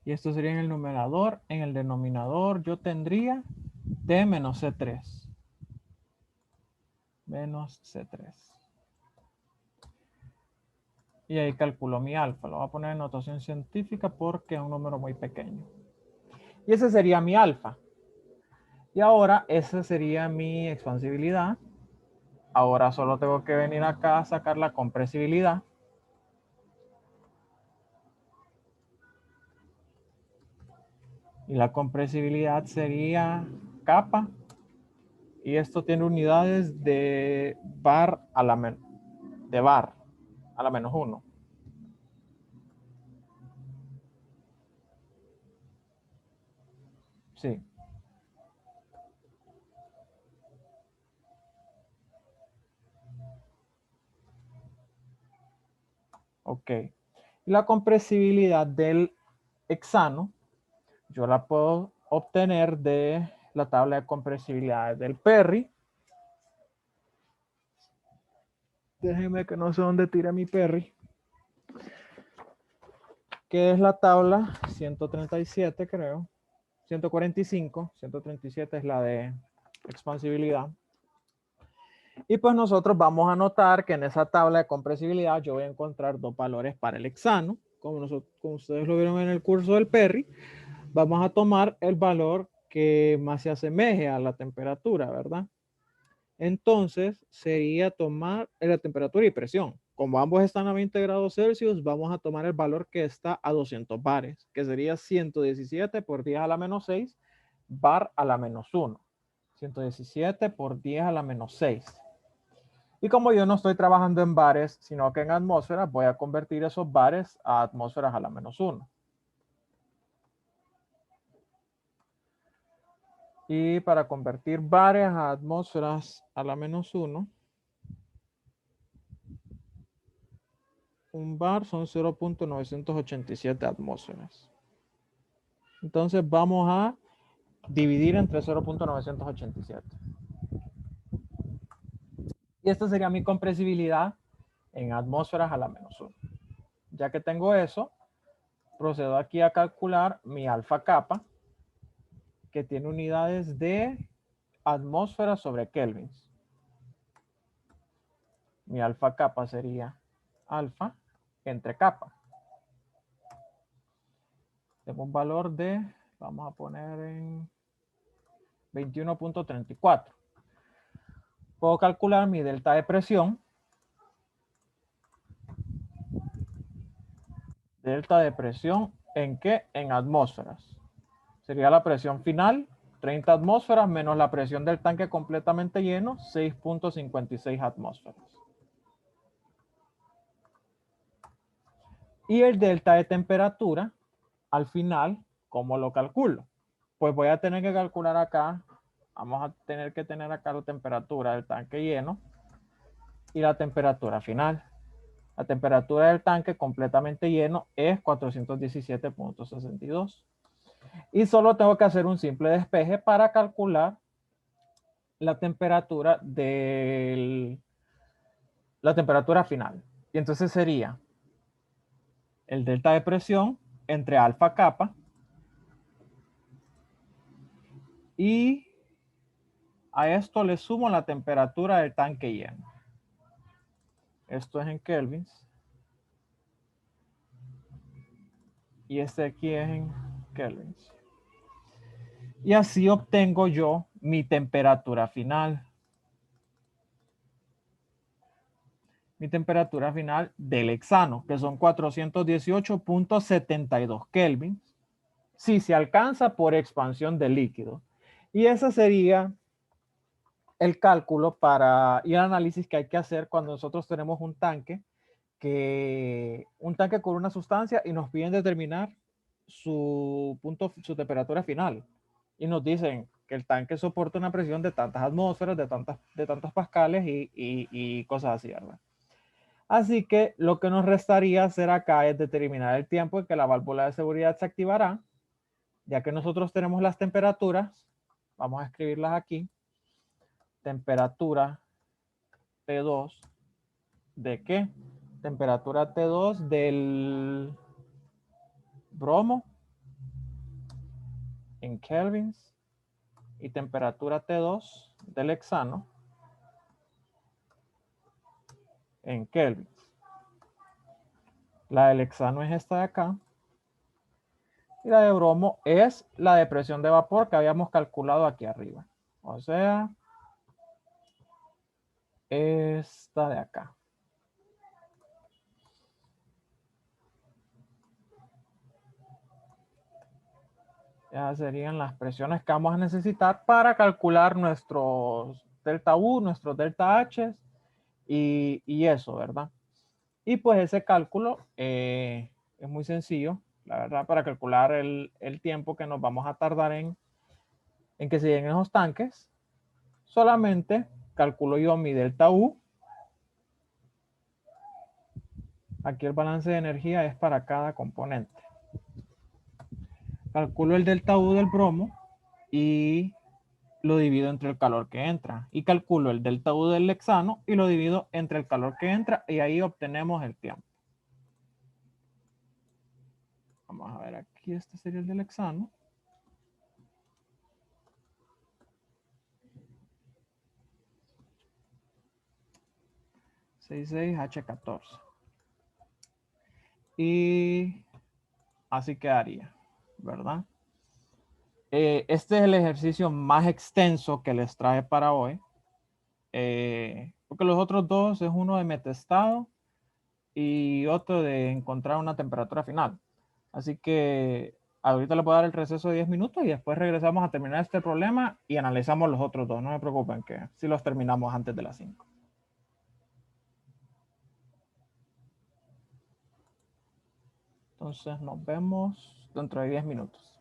Y esto sería en el numerador. En el denominador yo tendría T menos C3. Menos C3. Y ahí calculo mi alfa. Lo voy a poner en notación científica porque es un número muy pequeño. Y ese sería mi alfa. Y ahora esa sería mi expansibilidad. Ahora solo tengo que venir acá a sacar la compresibilidad. Y la compresibilidad sería kappa. Y esto tiene unidades de bar a la -1. Sí. Ok. Y la compresibilidad del hexano, yo la puedo obtener de la tabla de compresibilidades del Perry. Déjenme que no sé dónde tira mi Perry. Que es la tabla 137, creo. 145. 137 es la de expansibilidad. Y pues nosotros vamos a notar que en esa tabla de compresibilidad yo voy a encontrar dos valores para el hexano. Como ustedes lo vieron en el curso del Perry, vamos a tomar el valor que más se asemeje a la temperatura, ¿verdad? Entonces sería tomar la temperatura y presión. Como ambos están a 20 grados Celsius, vamos a tomar el valor que está a 200 bares, que sería 117 por 10 a la -6 bar a la -1. 117 por 10 a la -6. Y como yo no estoy trabajando en bares, sino que en atmósferas, voy a convertir esos bares a atmósferas a la -1. Y para convertir bares a atmósferas a la -1, un bar son 0.987 atmósferas. Entonces vamos a dividir entre 0.987. Y esta sería mi compresibilidad en atmósferas a la -1. Ya que tengo eso, procedo aquí a calcular mi alfa kappa, que tiene unidades de atmósferas sobre kelvins. Mi alfa kappa sería alfa entre kappa. Tengo un valor de, vamos a poner en 21.34. Puedo calcular mi delta de presión. Delta de presión, ¿en qué? En atmósferas. Sería la presión final, 30 atmósferas, menos la presión del tanque completamente lleno, 6.56 atmósferas. Y el delta de temperatura, al final, ¿cómo lo calculo? Pues voy a tener que calcular acá, vamos a tener que tener acá la temperatura del tanque lleno y la temperatura final. La temperatura del tanque completamente lleno es 417.62. Y solo tengo que hacer un simple despeje para calcular la temperatura final. Y entonces sería el delta de presión entre alfa kappa y a esto le sumo la temperatura del tanque lleno. Esto es en kelvins. Y este aquí es en kelvins. Y así obtengo yo mi temperatura final. Mi temperatura final del hexano, que son 418.72 kelvins. Si se alcanza por expansión del líquido. Y ese sería el cálculo y el análisis que hay que hacer cuando nosotros tenemos un tanque con una sustancia y nos piden determinar su temperatura final. Y nos dicen que el tanque soporta una presión de tantas atmósferas, de tantos pascales y cosas así, ¿verdad? Así que lo que nos restaría hacer acá es determinar el tiempo en que la válvula de seguridad se activará, ya que nosotros tenemos las temperaturas. Vamos a escribirlas aquí. Temperatura T2 ¿de qué? Temperatura T2 del bromo en kelvins y temperatura T2 del hexano en kelvins. La del hexano es esta de acá y la de bromo es la de presión de vapor que habíamos calculado aquí arriba. O sea, esta de acá. Ya serían las presiones que vamos a necesitar para calcular nuestros delta U, nuestros delta H y eso, ¿verdad? Y pues ese cálculo es muy sencillo, la verdad, para calcular el tiempo que nos vamos a tardar en que se lleguen esos tanques. Solamente calculo yo mi delta U. Aquí el balance de energía es para cada componente. Calculo el delta U del bromo y lo divido entre el calor que entra. Y calculo el delta U del hexano y lo divido entre el calor que entra y ahí obtenemos el tiempo. Vamos a ver aquí, este sería el del hexano. H14. Y así quedaría, ¿verdad? Este es el ejercicio más extenso que les traje para hoy. Porque los otros dos es uno de metestado y otro de encontrar una temperatura final. Así que ahorita le puedo dar el receso de 10 minutos y después regresamos a terminar este problema y analizamos los otros dos. No me preocupen que sí los terminamos antes de las 5. Entonces nos vemos dentro de 10 minutos.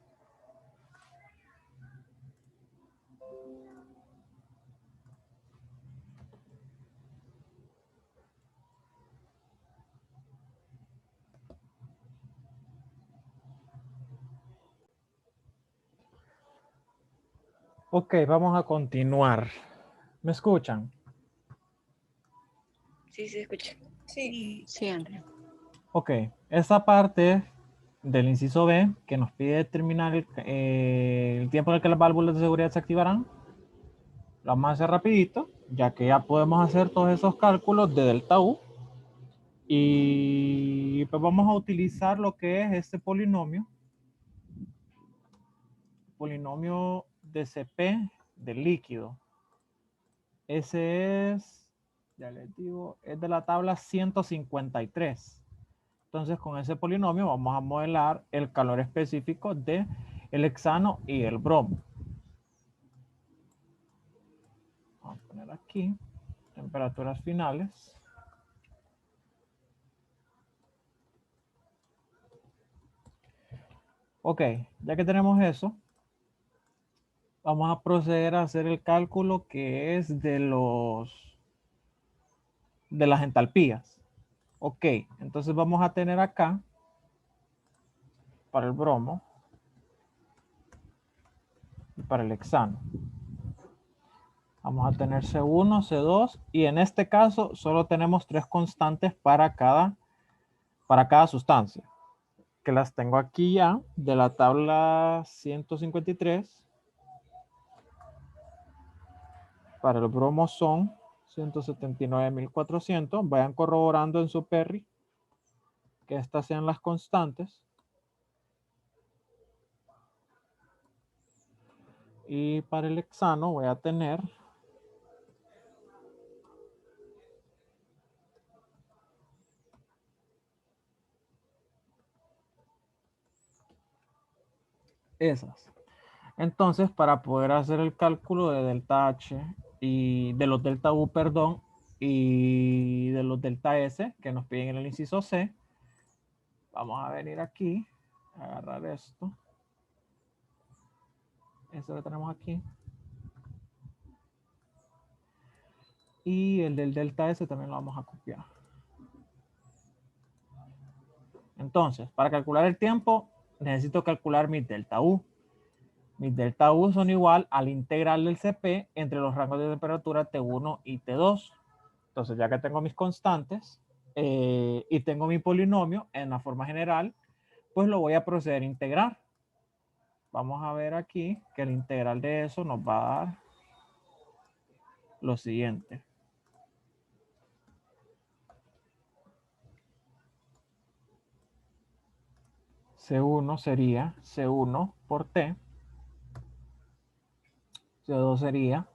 Ok, vamos a continuar. ¿Me escuchan? Sí, se escucha. Sí. Sí, Andrea. Ok, esta parte del inciso B que nos pide determinar el tiempo en el que las válvulas de seguridad se activarán, lo vamos a hacer rapidito, ya que ya podemos hacer todos esos cálculos de delta U. Y pues vamos a utilizar lo que es este polinomio de CP del líquido. Ese es, ya les digo, es de la tabla 153. Entonces, con ese polinomio vamos a modelar el calor específico de el hexano y el bromo. Vamos a poner aquí temperaturas finales. Ok, ya que tenemos eso, vamos a proceder a hacer el cálculo que es de las entalpías. Ok, entonces vamos a tener acá para el bromo y para el hexano. Vamos a tener C1, C2 y en este caso solo tenemos 3 constantes para cada sustancia, que las tengo aquí ya de la tabla 153. Para el bromo son 179.400. Vayan corroborando en su PERRI que estas sean las constantes. Y para el hexano voy a tener esas. Entonces, para poder hacer el cálculo de delta H y de los delta U, perdón, y de los delta S que nos piden en el inciso C, vamos a venir aquí, agarrar esto. Esto lo tenemos aquí. Y el del delta S también lo vamos a copiar. Entonces, para calcular el tiempo, necesito calcular mis delta U. Mis delta U son igual al integral del CP entre los rangos de temperatura T1 y T2. Entonces, ya que tengo mis constantes y tengo mi polinomio en la forma general, pues lo voy a proceder a integrar. Vamos a ver aquí que el integral de eso nos va a dar lo siguiente. C1 sería C1 por T. C2 sería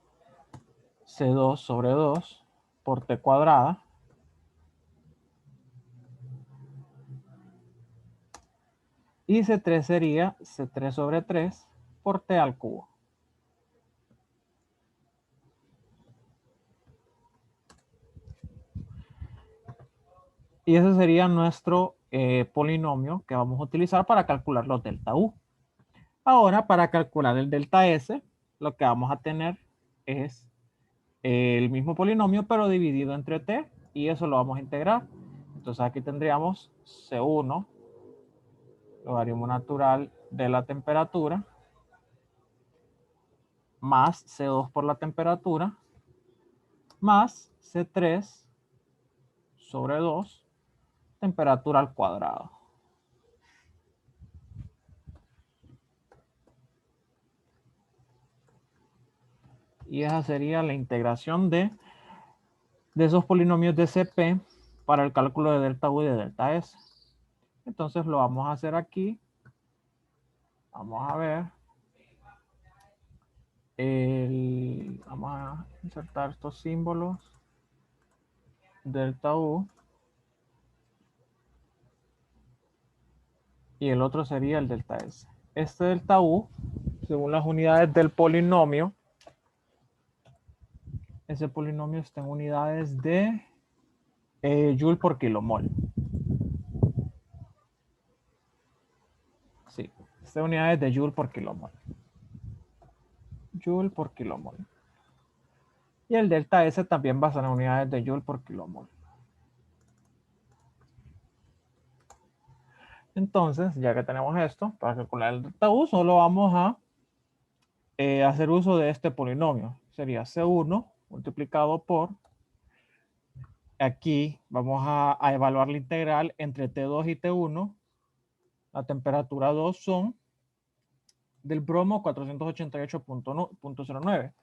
C2 sobre 2 por T cuadrada. Y C3 sería C3 sobre 3 por T al cubo. Y ese sería nuestro polinomio que vamos a utilizar para calcular los delta U. Ahora, para calcular el delta S, lo que vamos a tener es el mismo polinomio, pero dividido entre T, y eso lo vamos a integrar. Entonces aquí tendríamos C1, logaritmo natural de la temperatura, más C2 por la temperatura, más C3 sobre 2, temperatura al cuadrado. Y esa sería la integración de esos polinomios de CP para el cálculo de delta U y de delta S. Entonces lo vamos a hacer aquí. Vamos a ver. Vamos a insertar estos símbolos. Delta U. Y el otro sería el delta S. Este delta U, según las unidades del polinomio, ese polinomio está en unidades de Joule por kilomol. Sí, está en unidades de Joule por kilomol. Joule por kilomol. Y el delta S también va a ser en unidades de Joule por kilomol. Entonces, ya que tenemos esto, para calcular el delta U, solo vamos a hacer uso de este polinomio. Sería C1 multiplicado por, aquí vamos a evaluar la integral entre T2 y T1. La temperatura 2 son del bromo 488.09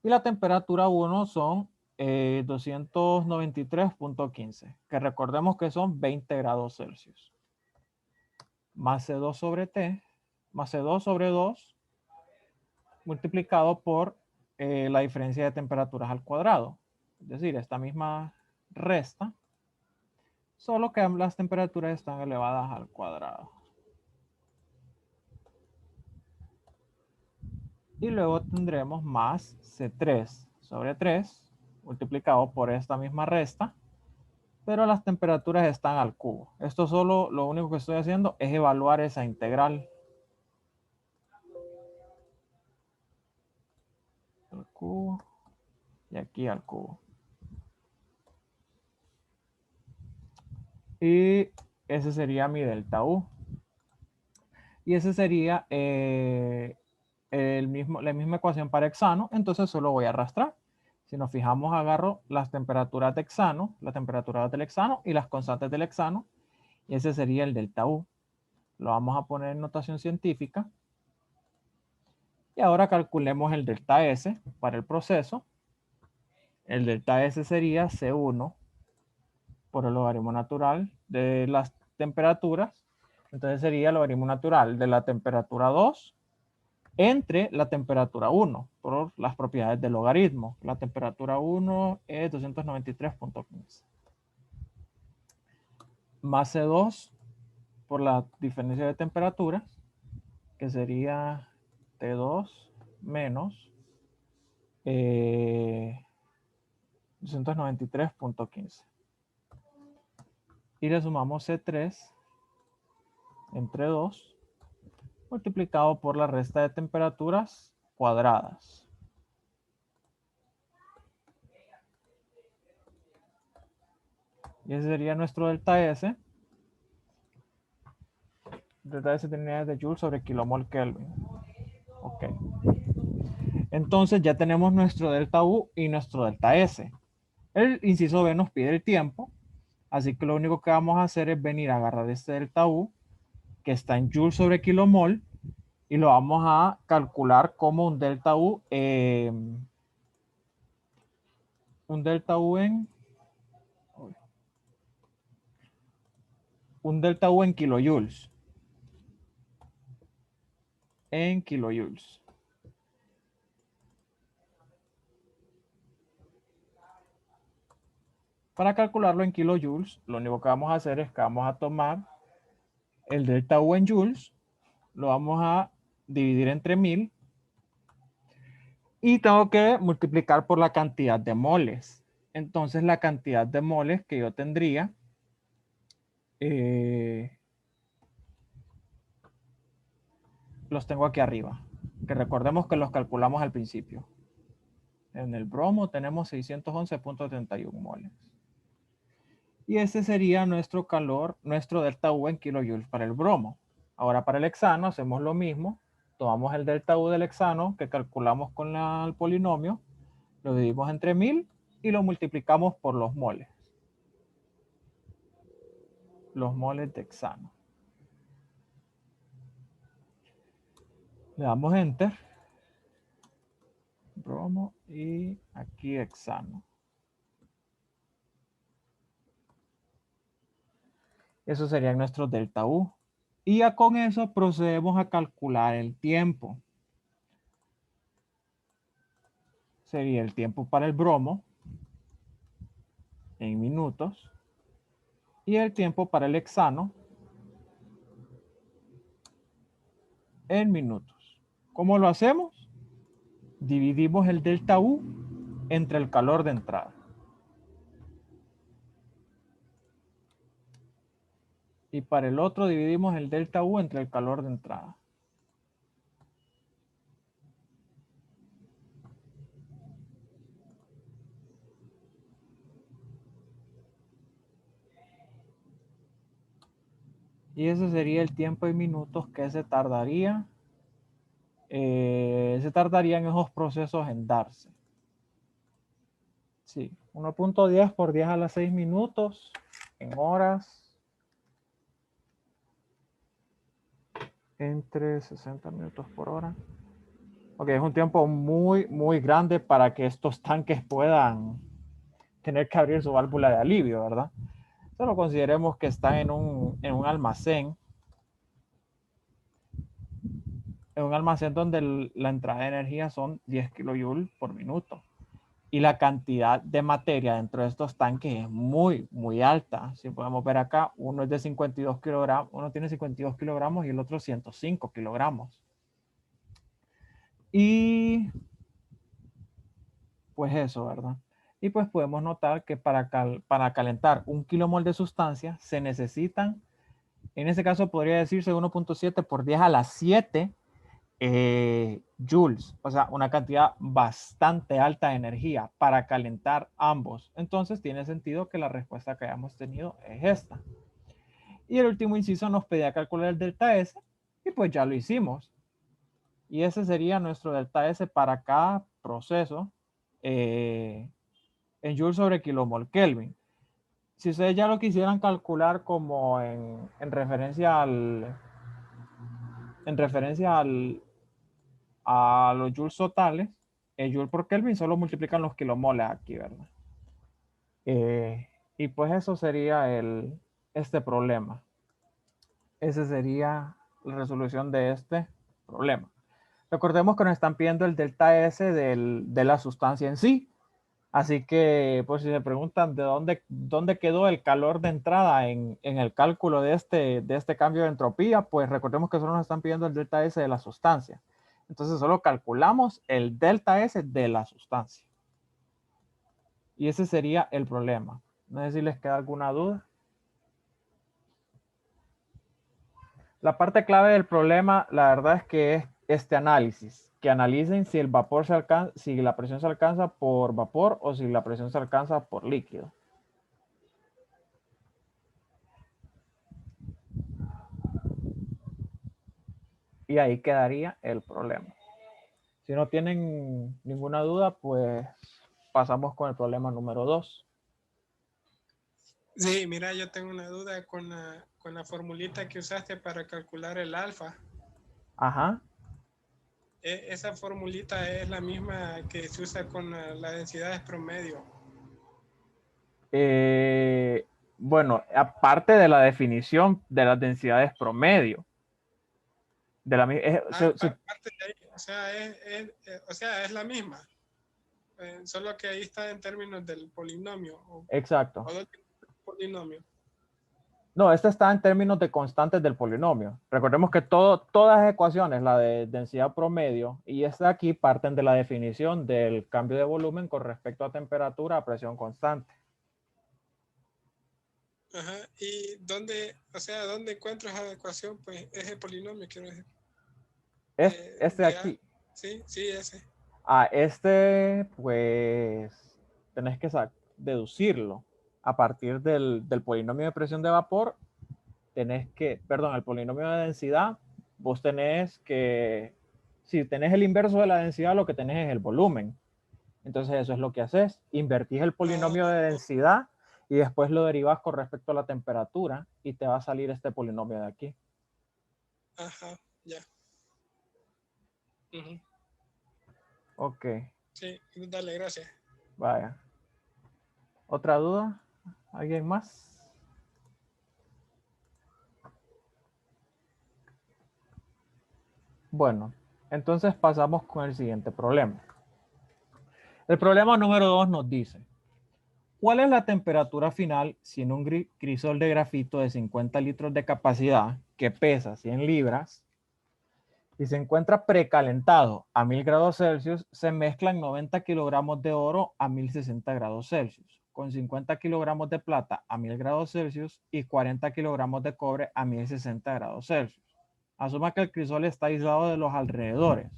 y la temperatura 1 son 293.15, que recordemos que son 20 grados Celsius. Más C2 sobre T, más C2 sobre 2, multiplicado por la diferencia de temperaturas al cuadrado. Es decir, esta misma resta, solo que las temperaturas están elevadas al cuadrado. Y luego tendremos más C3 sobre 3, multiplicado por esta misma resta, pero las temperaturas están al cubo. Esto solo, lo único que estoy haciendo es evaluar esa integral. Al cubo y aquí al cubo. Y ese sería mi delta U. Y ese sería la misma ecuación para hexano, entonces solo voy a arrastrar. Si nos fijamos, agarro las temperaturas de hexano, la temperatura del hexano y las constantes del hexano, y ese sería el delta U. Lo vamos a poner en notación científica. Y ahora calculemos el delta S para el proceso. El delta S sería C1 por el logaritmo natural de las temperaturas. Entonces sería el logaritmo natural de la temperatura 2 entre la temperatura 1 por las propiedades del logaritmo. La temperatura 1 es 293.15. Más C2 por la diferencia de temperaturas, que sería T2 menos 293.15. Y le sumamos C3 entre 2 multiplicado por la resta de temperaturas cuadradas. Y ese sería nuestro delta S. Delta S tiene unidades de Joule sobre kilomol Kelvin. Ok. Entonces ya tenemos nuestro delta U y nuestro delta S. El inciso B nos pide el tiempo. Así que lo único que vamos a hacer es venir a agarrar este delta U, que está en Joule sobre kilomol, y lo vamos a calcular como un delta U en un delta U en kilojoules. En kilojoules. Para calcularlo en kilojoules, lo único que vamos a hacer es que vamos a tomar el delta U en joules, lo vamos a dividir entre 1000 y tengo que multiplicar por la cantidad de moles. Entonces la cantidad de moles que yo tendría los tengo aquí arriba, que recordemos que los calculamos al principio. En el bromo tenemos 611.31 moles. Y ese sería nuestro calor, nuestro delta U en kilojoules para el bromo. Ahora para el hexano hacemos lo mismo. Tomamos el delta U del hexano que calculamos con el polinomio, lo dividimos entre 1000 y lo multiplicamos por los moles. Los moles de hexano. Le damos enter. Bromo y aquí hexano. Eso sería nuestro delta U. Y ya con eso procedemos a calcular el tiempo. Sería el tiempo para el bromo en minutos y el tiempo para el hexano en minutos. ¿Cómo lo hacemos? Dividimos el delta U entre el calor de entrada. Y para el otro dividimos el delta U entre el calor de entrada. Y ese sería el tiempo en minutos que se tardaría. Se tardarían esos procesos en darse. Sí, 1.10 por 10 a la 6 minutos en horas. Entre 60 minutos por hora. Ok, es un tiempo muy, muy grande para que estos tanques puedan tener que abrir su válvula de alivio, ¿verdad? Solo consideremos que están en un almacén. En un almacén donde la entrada de energía son 10 kilojoules por minuto. Y la cantidad de materia dentro de estos tanques es muy, muy alta. Si podemos ver acá, uno es de 52 kilogramos, uno tiene 52 kilogramos y el otro 105 kilogramos. Y pues eso, ¿verdad? Y pues podemos notar que para calentar 1 kilomol de sustancia se necesitan, en ese caso podría decirse 1.7 por 10 a la 7 joules, o sea, una cantidad bastante alta de energía para calentar ambos. Entonces tiene sentido que la respuesta que hayamos tenido es esta. Y el último inciso nos pedía calcular el delta S y pues ya lo hicimos. Y ese sería nuestro delta S para cada proceso en joules sobre kilomol Kelvin. Si ustedes ya lo quisieran calcular como en referencia a los joules totales, el joule por Kelvin solo multiplican los kilomoles aquí, ¿verdad? Y pues eso sería este problema. Esa sería la resolución de este problema. Recordemos que nos están pidiendo el delta S de la sustancia en sí. Así que, pues si se preguntan de dónde quedó el calor de entrada en el cálculo de este cambio de entropía, pues recordemos que solo nos están pidiendo el delta S de la sustancia. Entonces solo calculamos el delta S de la sustancia. Y ese sería el problema. No sé si les queda alguna duda. La parte clave del problema, la verdad es que es este análisis. Que analicen si el vapor se alcanza, si la presión se alcanza por vapor o si la presión se alcanza por líquido. Y ahí quedaría el problema. Si no tienen ninguna duda, pues pasamos con el problema número 2. Sí, mira, yo tengo una duda con la formulita que usaste para calcular el alfa. Ajá. Esa formulita es la misma que se usa con las densidades promedio. Bueno, aparte de la definición de las densidades promedio. De la, Aparte de ahí, o sea, es la misma. Solo que ahí está en términos del polinomio. Exacto. O del polinomio. No, esta está en términos de constantes del polinomio. Recordemos que todas las ecuaciones, la de densidad promedio y esta de aquí, parten de la definición del cambio de volumen con respecto a temperatura a presión constante. Ajá. ¿Y dónde encuentro esa ecuación? Pues ese polinomio, quiero decir. Este de aquí. Sí, ese. Este, pues, tenés que deducirlo a partir del polinomio de presión de vapor. El polinomio de densidad, vos tenés que, si tenés el inverso de la densidad, lo que tenés es el volumen. Entonces eso es lo que haces. Invertís el polinomio de densidad y después lo derivas con respecto a la temperatura y te va a salir este polinomio de aquí. Ajá, ya. Ok. Sí, dale, gracias. Vaya. ¿Otra duda? ¿Alguien más? Bueno, entonces pasamos con el siguiente problema. El problema número 2 nos dice, ¿cuál es la temperatura final si en un crisol de grafito de 50 litros de capacidad que pesa 100 libras y se encuentra precalentado a 1000 grados Celsius, se mezclan 90 kilogramos de oro a 1060 grados Celsius, con 50 kilogramos de plata a 1000 grados Celsius y 40 kilogramos de cobre a 1060 grados Celsius? Asuma que el crisol está aislado de los alrededores.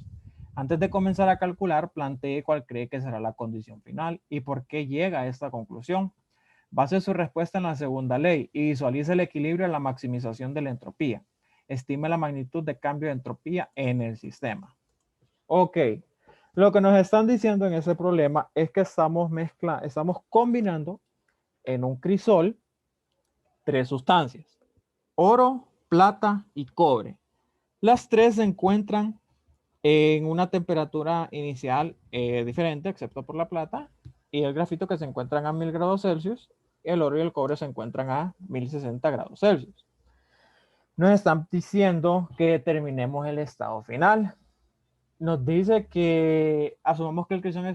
Antes de comenzar a calcular, plantee cuál cree que será la condición final y por qué llega a esta conclusión. Base su respuesta en la segunda ley y visualice el equilibrio en la maximización de la entropía. Estime la magnitud de cambio de entropía en el sistema. Ok, lo que nos están diciendo en ese problema es que estamos combinando en un crisol 3 sustancias: oro, plata y cobre. Las 3 se encuentran en una temperatura inicial diferente, excepto por la plata, y el grafito que se encuentran a 1000 grados Celsius, el oro y el cobre se encuentran a 1060 grados Celsius. Nos están diciendo que determinemos el estado final. Nos dice que asumamos que el crisol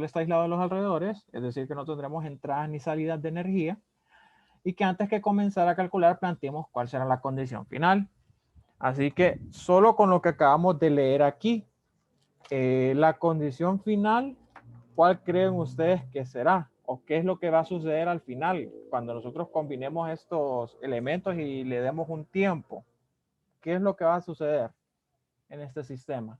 está aislado de los alrededores, es decir, que no tendremos entradas ni salidas de energía, y que antes que comenzar a calcular planteemos cuál será la condición final. Así que solo con lo que acabamos de leer aquí, la condición final, ¿cuál creen ustedes que será? ¿O qué es lo que va a suceder al final cuando nosotros combinemos estos elementos y le demos un tiempo? ¿Qué es lo que va a suceder en este sistema?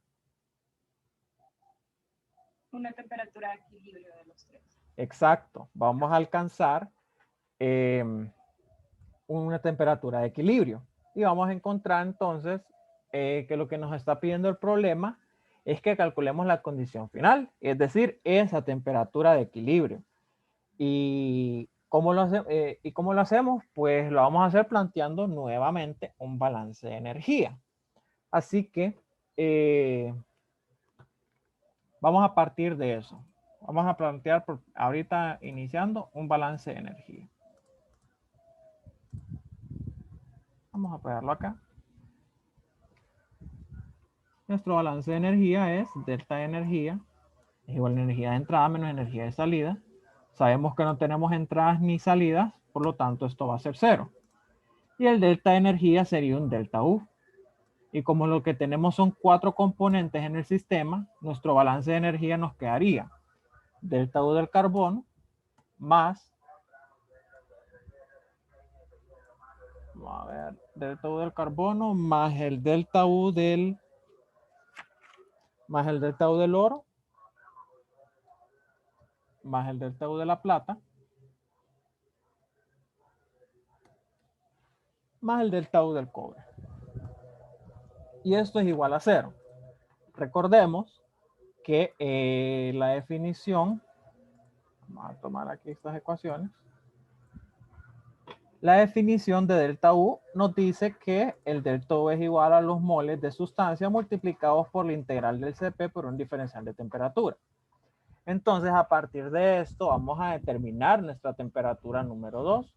Una temperatura de equilibrio de los 3. Exacto. Vamos a alcanzar una temperatura de equilibrio. Y vamos a encontrar entonces que lo que nos está pidiendo el problema es que calculemos la condición final, es decir, esa temperatura de equilibrio. ¿Y cómo lo hacemos? Pues lo vamos a hacer planteando nuevamente un balance de energía. Así que vamos a partir de eso. Vamos a plantear ahorita iniciando un balance de energía. Vamos a pegarlo acá. Nuestro balance de energía es delta de energía es igual a energía de entrada menos energía de salida. Sabemos que no tenemos entradas ni salidas, por lo tanto esto va a ser 0. Y el delta de energía sería un delta U. Y como lo que tenemos son 4 componentes en el sistema, nuestro balance de energía nos quedaría delta U del carbono más, vamos a ver, delta U del carbono más el delta U del oro más el delta U de la plata más el delta U del cobre. Y esto es igual a 0. Recordemos que la definición, vamos a tomar aquí estas ecuaciones, la definición de delta U nos dice que el delta U es igual a los moles de sustancia multiplicados por la integral del Cp por un diferencial de temperatura. Entonces, a partir de esto, vamos a determinar nuestra temperatura número 2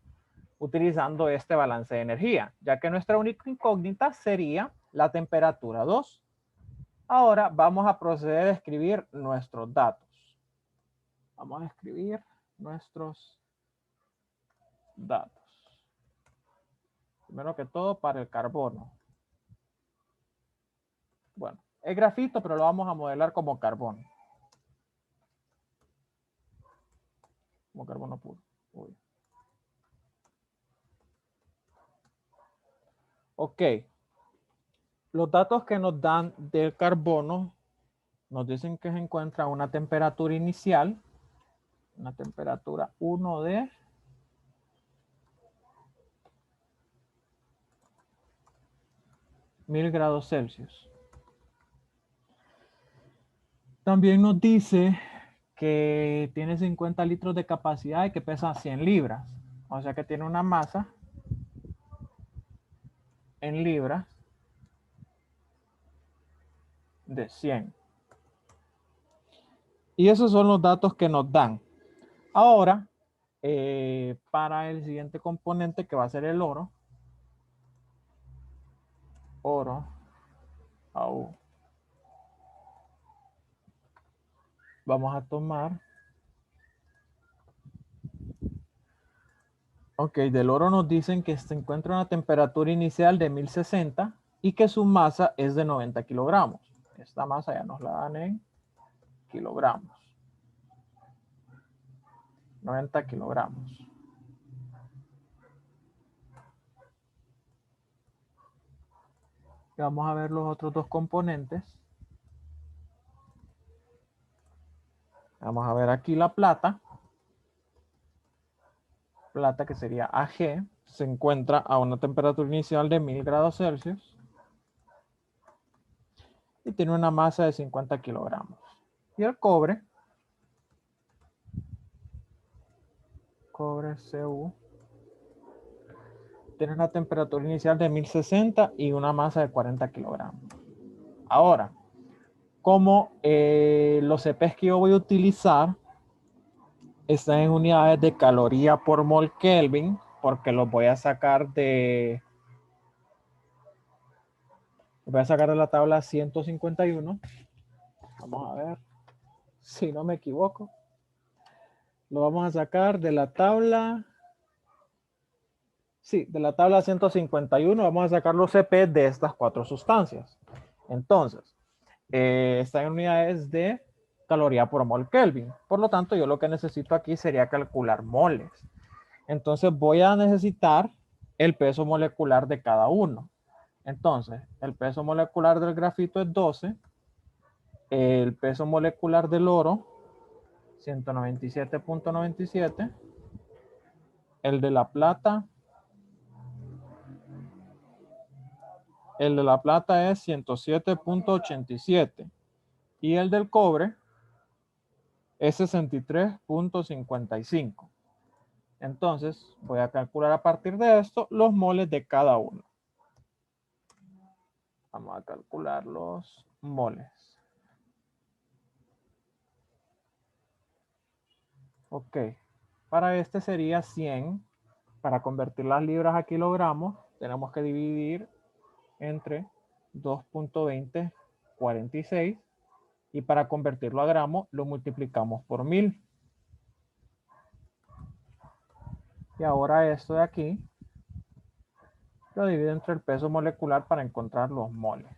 utilizando este balance de energía, ya que nuestra única incógnita sería la temperatura 2. Ahora vamos a proceder a escribir nuestros datos. Vamos a escribir nuestros datos. Primero que todo para el carbono. Bueno, es grafito, pero lo vamos a modelar como carbono. Como carbono puro. Uy. Ok. Los datos que nos dan del carbono nos dicen que se encuentra una temperatura inicial, una temperatura 1 de 1000 grados Celsius. También nos dice que tiene 50 litros de capacidad y que pesa 100 libras. O sea que tiene una masa en libras de 100. Y esos son los datos que nos dan. Ahora, para el siguiente componente que va a ser el oro, AU. Vamos a tomar. Ok, del oro nos dicen que se encuentra a una temperatura inicial de 1060 y que su masa es de 90 kilogramos. Esta masa ya nos la dan en kilogramos. 90 kilogramos. Y vamos a ver los otros dos componentes. Vamos a ver aquí la plata. Plata, que sería Ag, se encuentra a una temperatura inicial de 1000 grados Celsius y tiene una masa de 50 kilogramos. Y el cobre Cu, tiene una temperatura inicial de 1060 y una masa de 40 kilogramos. Ahora, como los CPs que yo voy a utilizar están en unidades de caloría por mol Kelvin, porque los voy a sacar de la tabla 151. Vamos a ver si no me equivoco. Lo vamos a sacar de la tabla. Sí, de la tabla 151 vamos a sacar los CP de estas 4 sustancias. Entonces, están en unidades de caloría por mol Kelvin. Por lo tanto, yo lo que necesito aquí sería calcular moles. Entonces, voy a necesitar el peso molecular de cada uno. Entonces, el peso molecular del grafito es 12. El peso molecular del oro, 197.97. El de la plata, es 107.87. Y el del cobre es 63.55. Entonces, voy a calcular a partir de esto los moles de cada uno. Vamos a calcular los moles. Ok. Para este sería 100. Para convertir las libras a kilogramos, tenemos que dividir entre 2.2046. Y para convertirlo a gramos, lo multiplicamos por 1000. Y ahora esto de aquí Lo divido entre el peso molecular para encontrar los moles.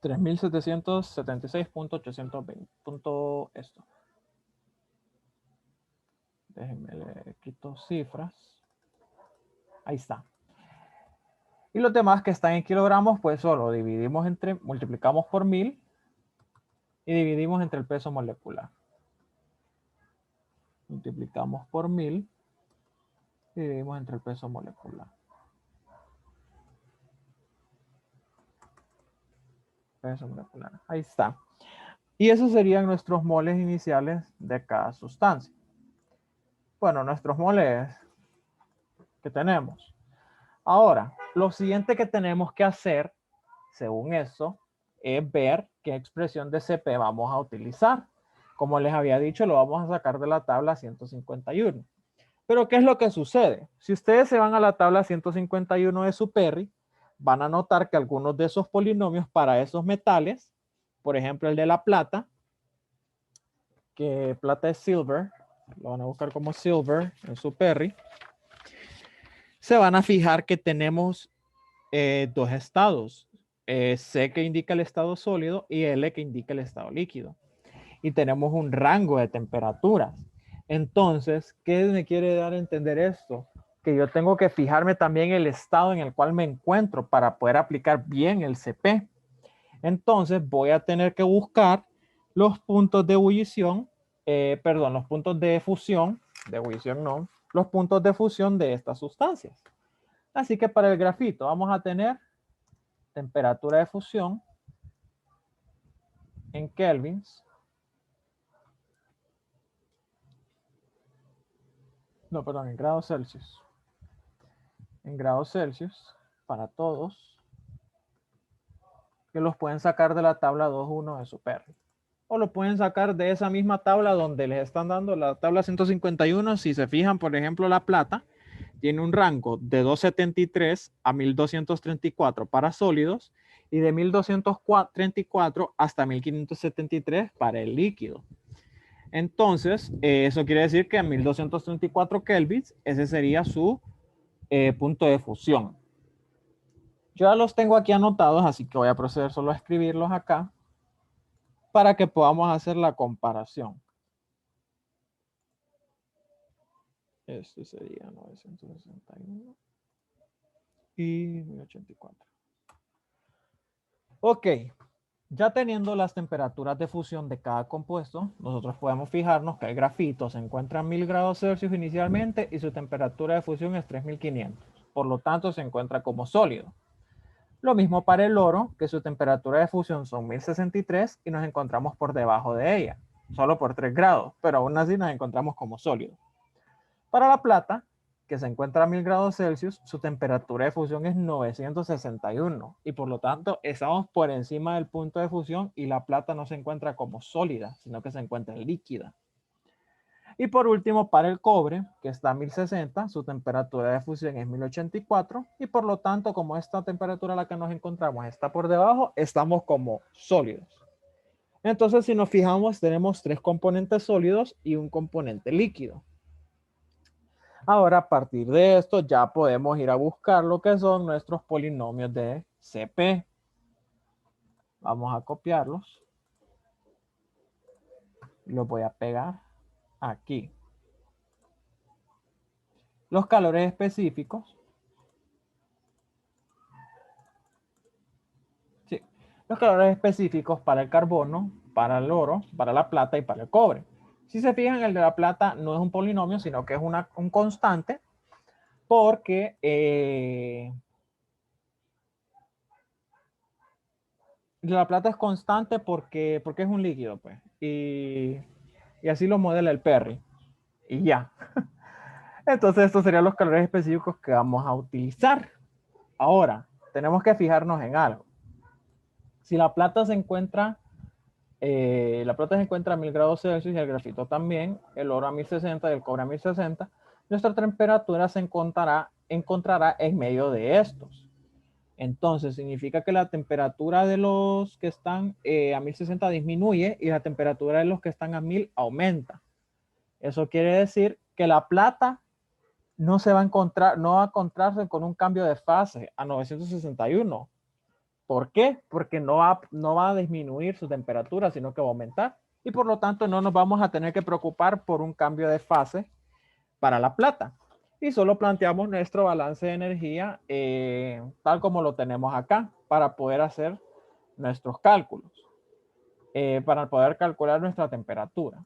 3776.820. Esto. Déjenme le quito cifras. Ahí está. Y los demás que están en kilogramos, pues solo dividimos entre, multiplicamos por 1000 y dividimos entre el peso molecular. Multiplicamos por 1000 y dividimos entre el peso molecular. Peso molecular. Ahí está. Y esos serían nuestros moles iniciales de cada sustancia. Bueno, nuestros moles que tenemos. Ahora, lo siguiente que tenemos que hacer, según eso, es ver qué expresión de CP vamos a utilizar. Como les había dicho, lo vamos a sacar de la tabla 151. Pero, ¿qué es lo que sucede? Si ustedes se van a la tabla 151 de su Perry, van a notar que algunos de esos polinomios para esos metales, por ejemplo, el de la plata, que plata es silver, lo van a buscar como silver en su Perry, se van a fijar que tenemos dos estados, C que indica el estado sólido y L que indica el estado líquido. Y tenemos un rango de temperaturas. Entonces, ¿qué me quiere dar a entender esto? Que yo tengo que fijarme también el estado en el cual me encuentro para poder aplicar bien el CP. Entonces, voy a tener que buscar los puntos de ebullición, los puntos de fusión, de ebullición no, los puntos de fusión de estas sustancias. Así que para el grafito vamos a tener temperatura de fusión en kelvins. No, perdón, en grados Celsius. En grados Celsius para todos. Que los pueden sacar de la tabla 2.1 de su Perry. O lo pueden sacar de esa misma tabla donde les están dando la tabla 151. Si se fijan, por ejemplo, la plata tiene un rango de 273 a 1234 para sólidos y de 1234 hasta 1573 para el líquido. Entonces, eso quiere decir que a 1234 kelvins, ese sería su punto de fusión. Yo ya los tengo aquí anotados, así que voy a proceder solo a escribirlos acá para que podamos hacer la comparación. Este sería 961 y 1084. Ok, ya teniendo las temperaturas de fusión de cada compuesto, nosotros podemos fijarnos que el grafito se encuentra a 1000 grados Celsius inicialmente y su temperatura de fusión es 3500. Por lo tanto, se encuentra como sólido. Lo mismo para el oro, que su temperatura de fusión son 1063 y nos encontramos por debajo de ella, solo por 3 grados, pero aún así nos encontramos como sólido. Para la plata, que se encuentra a 1000 grados Celsius, su temperatura de fusión es 961 y por lo tanto estamos por encima del punto de fusión y la plata no se encuentra como sólida, sino que se encuentra líquida. Y por último, para el cobre, que está a 1060, su temperatura de fusión es 1084 y por lo tanto, como esta temperatura a la que nos encontramos está por debajo, estamos como sólidos. Entonces, si nos fijamos, tenemos 3 componentes sólidos y un componente líquido. Ahora, a partir de esto, ya podemos ir a buscar lo que son nuestros polinomios de CP. Vamos a copiarlos. Los voy a pegar aquí. Los calores específicos. Sí, los calores específicos para el carbono, para el oro, para la plata y para el cobre. Si se fijan, el de la plata no es un polinomio, sino que es un constante, porque la plata es constante porque es un líquido, pues. Y así lo modela el Perry. Y ya. Entonces, estos serían los calores específicos que vamos a utilizar. Ahora, tenemos que fijarnos en algo. Si la plata se encuentra a 1000 grados Celsius y el grafito también, el oro a 1060 y el cobre a 1060, nuestra temperatura se encontrará en medio de estos. Entonces, significa que la temperatura de los que están a 1060 disminuye y la temperatura de los que están a 1000 aumenta. Eso quiere decir que la plata no se va a encontrar, no va a encontrarse con un cambio de fase a 961. ¿Por qué? Porque no va a disminuir su temperatura, sino que va a aumentar. Y por lo tanto no nos vamos a tener que preocupar por un cambio de fase para la plata. Y solo planteamos nuestro balance de energía tal como lo tenemos acá para poder hacer nuestros cálculos, para poder calcular nuestra temperatura.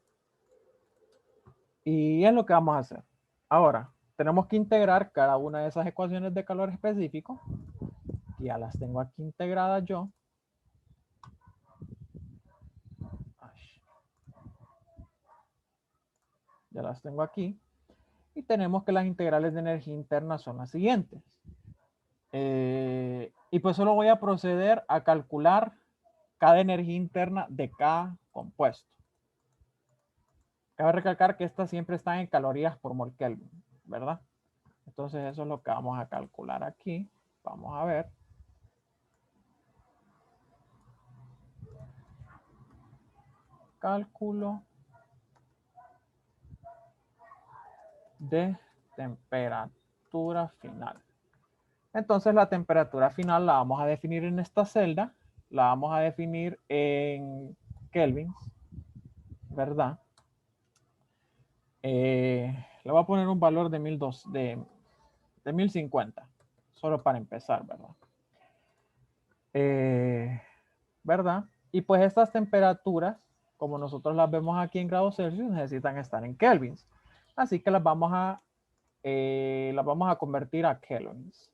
Y es lo que vamos a hacer. Ahora, tenemos que integrar cada una de esas ecuaciones de calor específico. Ya las tengo aquí integradas yo. Ya las tengo aquí. Y tenemos que las integrales de energía interna son las siguientes. Y pues solo voy a proceder a calcular cada energía interna de cada compuesto. Cabe recalcar que estas siempre están en calorías por mol Kelvin, ¿verdad? Entonces eso es lo que vamos a calcular aquí. Vamos a ver. Cálculo de temperatura final. Entonces la temperatura final la vamos a definir en esta celda. La vamos a definir en kelvins, ¿verdad? Le voy a poner un valor de 1050, solo para empezar, ¿verdad? ¿Verdad? Y pues estas temperaturas, como nosotros las vemos aquí en grados Celsius, necesitan estar en kelvins. Así que las vamos a convertir a kelvins.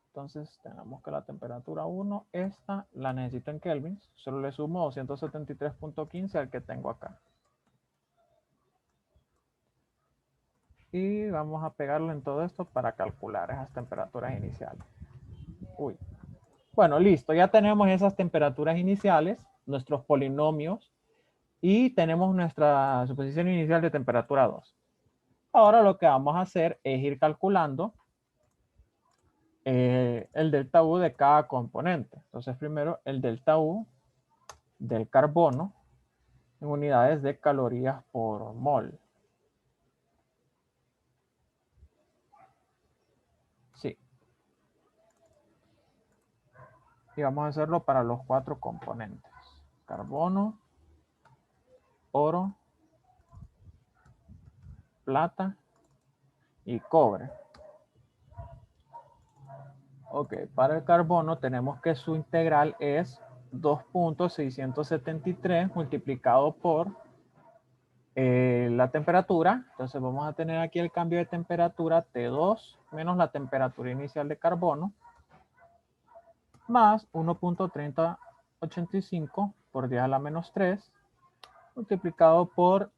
Entonces tenemos que la temperatura 1, esta la necesito en kelvins. Solo le sumo 273.15 al que tengo acá. Y vamos a pegarlo en todo esto para calcular esas temperaturas iniciales. Uy. Bueno, listo. Ya tenemos esas temperaturas iniciales, nuestros polinomios, y tenemos nuestra suposición inicial de temperatura 2. Ahora lo que vamos a hacer es ir calculando el delta U de cada componente. Entonces primero el delta U del carbono en unidades de calorías por mol. Sí. Y vamos a hacerlo para los 4 componentes. Carbono, oro, plata y cobre. Ok, para el carbono tenemos que su integral es 2.673 multiplicado por la temperatura. Entonces vamos a tener aquí el cambio de temperatura T2 menos la temperatura inicial de carbono más 1.3085 por 10 a la menos 3 multiplicado por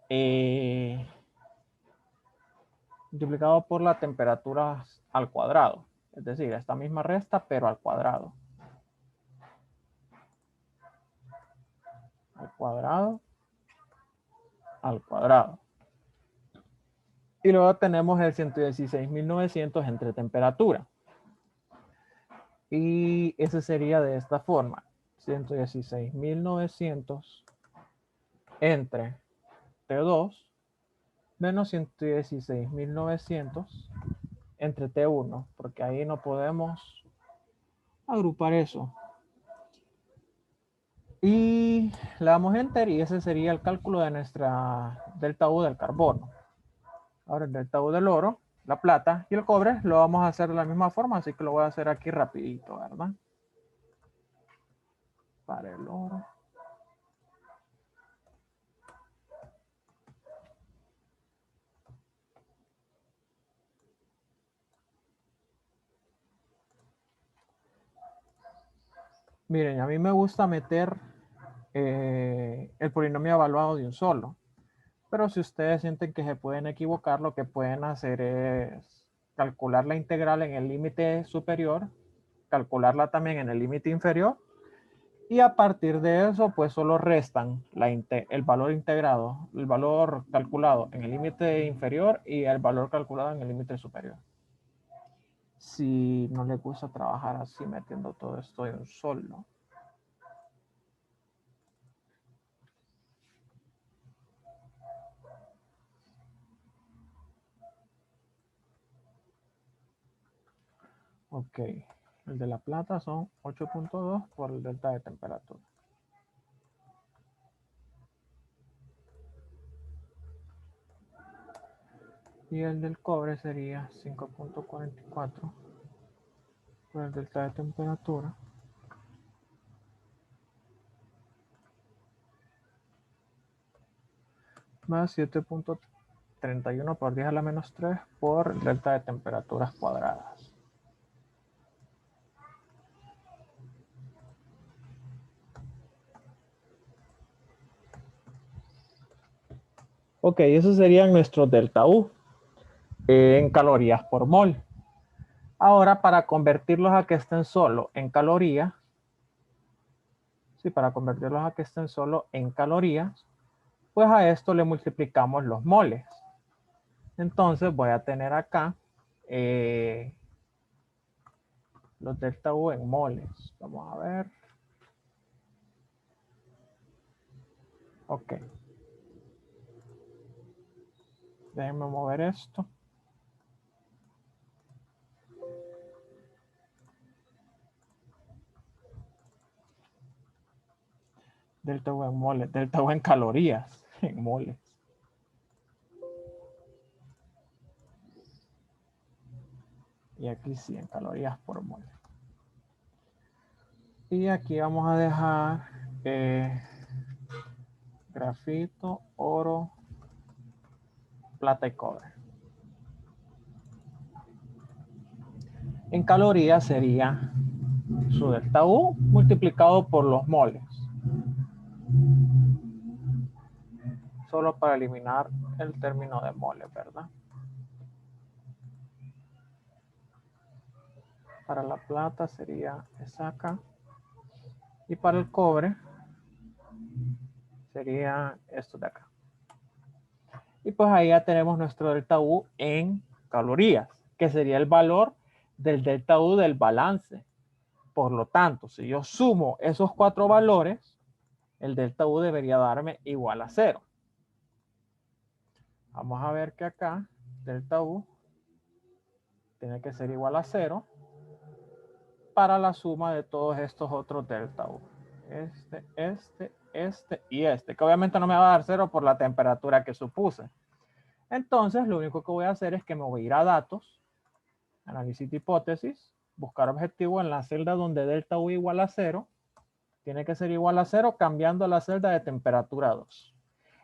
la temperatura al cuadrado. Es decir, esta misma resta, pero al cuadrado. Al cuadrado. Al cuadrado. Y luego tenemos el 116.900 entre temperatura. Y ese sería de esta forma. 116.900 entre T2 menos 116.900 entre T1, porque ahí no podemos agrupar eso. Y le damos enter y ese sería el cálculo de nuestra delta U del carbono. Ahora el delta U del oro, la plata y el cobre lo vamos a hacer de la misma forma, así que lo voy a hacer aquí rapidito, ¿verdad? Para el oro. Miren, a mí me gusta meter el polinomio evaluado de un solo. Pero si ustedes sienten que se pueden equivocar, lo que pueden hacer es calcular la integral en el límite superior, calcularla también en el límite inferior, y a partir de eso, pues solo restan el valor integrado, el valor calculado en el límite inferior y el valor calculado en el límite superior. Si no les gusta trabajar así, metiendo todo esto en un solo. Ok, el de la plata son 8.2 por el delta de temperatura. Y el del cobre sería 5.44 por el delta de temperatura. Más 7.31 por 10 a la menos 3 por el delta de temperaturas cuadradas. Ok, esos serían nuestros delta U en calorías por mol. Ahora, para convertirlos a que estén solo en calorías, para convertirlos a que estén solo en calorías, pues a esto le multiplicamos los moles. Entonces voy a tener acá los delta U en moles. Vamos a ver. Ok. Déjenme mover esto. Delta U en moles, delta U en calorías, en moles. Y aquí sí, en calorías por mol. Y aquí vamos a dejar grafito, oro, plata y cobre. En calorías sería su delta U multiplicado por los moles. Solo para eliminar el término de moles, ¿verdad? Para la plata sería esa acá. Y para el cobre sería esto de acá. Y pues ahí ya tenemos nuestro delta U en calorías, que sería el valor del delta U del balance. Por lo tanto, si yo sumo esos 4 valores, el delta U debería darme igual a 0. Vamos a ver que acá delta U tiene que ser igual a 0 para la suma de todos estos otros delta U. Este y este, que obviamente no me va a dar 0 por la temperatura que supuse. Entonces, lo único que voy a hacer es que me voy a ir a datos, análisis de hipótesis, buscar objetivo en la celda donde delta U igual a 0. Tiene que ser igual a 0 cambiando la celda de temperatura 2.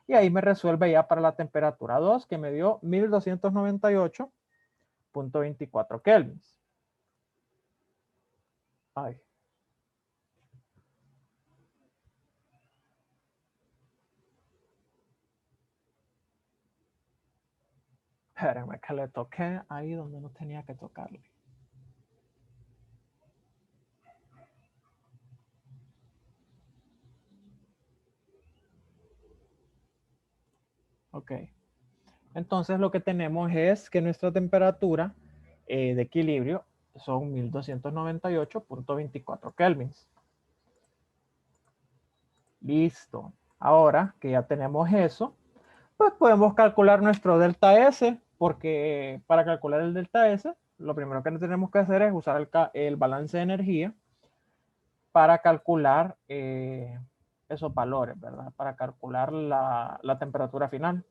Y ahí me resuelve ya para la temperatura 2, que me dio 1298.24 kelvins. Ay. Espérenme que le toqué ahí donde no tenía que tocarle. Ok. Entonces lo que tenemos es que nuestra temperatura de equilibrio son 1298.24 kelvins. Listo. Ahora que ya tenemos eso, pues podemos calcular nuestro delta S, porque para calcular el delta S, lo primero que tenemos que hacer es usar el balance de energía para calcular esos valores, ¿verdad? Para calcular la temperatura final.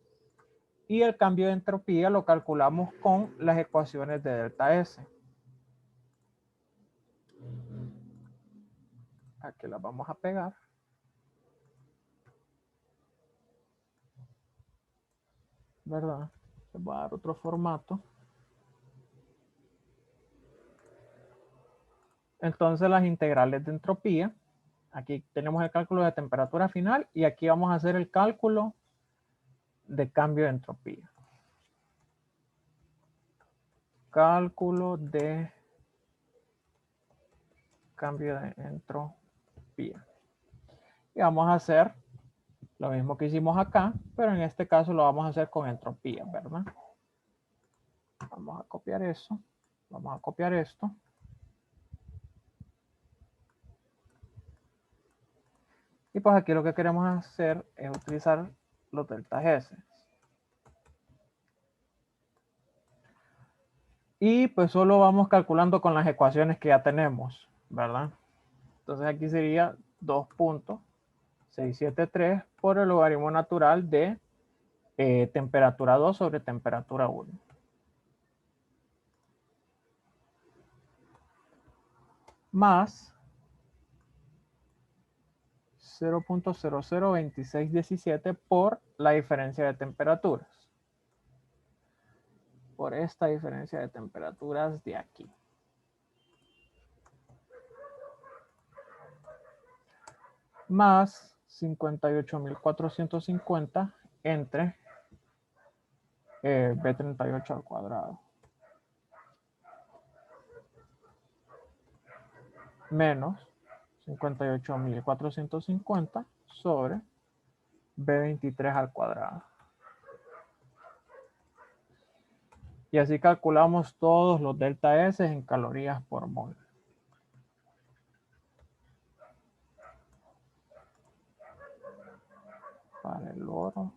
Y el cambio de entropía lo calculamos con las ecuaciones de delta S. Aquí las vamos a pegar. ¿Verdad? Les voy a dar otro formato. Entonces las integrales de entropía. Aquí tenemos el cálculo de temperatura final y aquí vamos a hacer el cálculo de cambio de entropía. Cálculo de cambio de entropía. Y vamos a hacer lo mismo que hicimos acá, pero en este caso lo vamos a hacer con entropía, ¿verdad? Vamos a copiar eso. Vamos a copiar esto. Y pues aquí lo que queremos hacer es utilizar los deltas S. Y pues solo vamos calculando con las ecuaciones que ya tenemos, ¿verdad? Entonces aquí sería 2.673 por el logaritmo natural de temperatura 2 sobre temperatura 1. Más 0.002617 por la diferencia de temperaturas. Por esta diferencia de temperaturas de aquí. Más 58.450 entre B38 al cuadrado. Menos 58.450 sobre B23 al cuadrado. Y así calculamos todos los delta S en calorías por mol. Para el oro.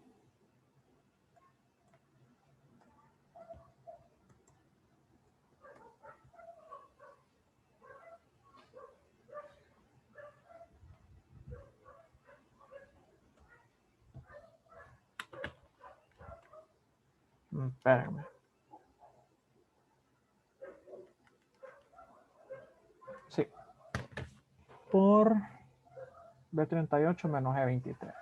Espérenme. Sí. Por B38 menos E23.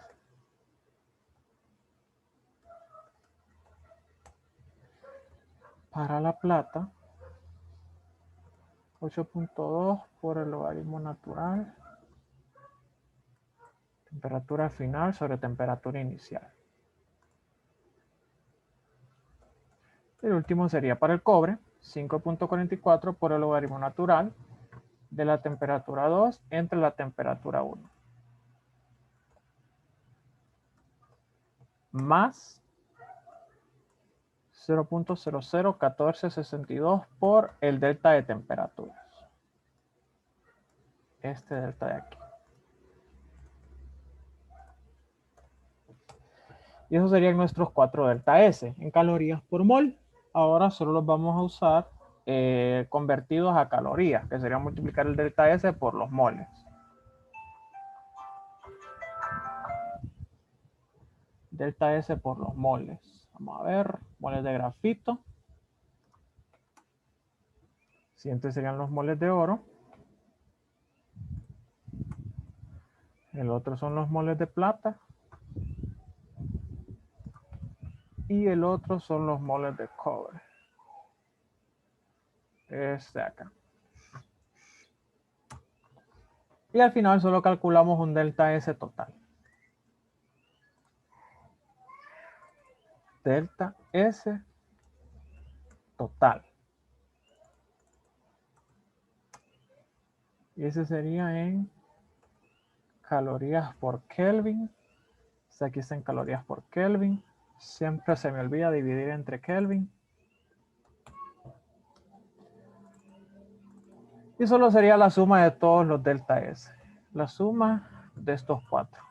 Para la plata, 8.2 por el logaritmo natural. Temperatura final sobre temperatura inicial. El último sería para el cobre, 5.44 por el logaritmo natural de la temperatura 2 entre la temperatura 1. Más 0.001462 por el delta de temperaturas. Este delta de aquí. Y esos serían nuestros 4 delta S en calorías por mol. Ahora solo los vamos a usar convertidos a calorías, que sería multiplicar el delta S por los moles. Delta S por los moles. Vamos a ver, moles de grafito. Siguientes serían los moles de oro. El otro son los moles de plata. Y el otro son los moles de cobre. Este de acá. Y al final solo calculamos un delta S total. Delta S total. Y ese sería en calorías por Kelvin. Aquí está en calorías por Kelvin. Siempre se me olvida dividir entre Kelvin. Y solo sería la suma de todos los delta S. La suma de estos 4.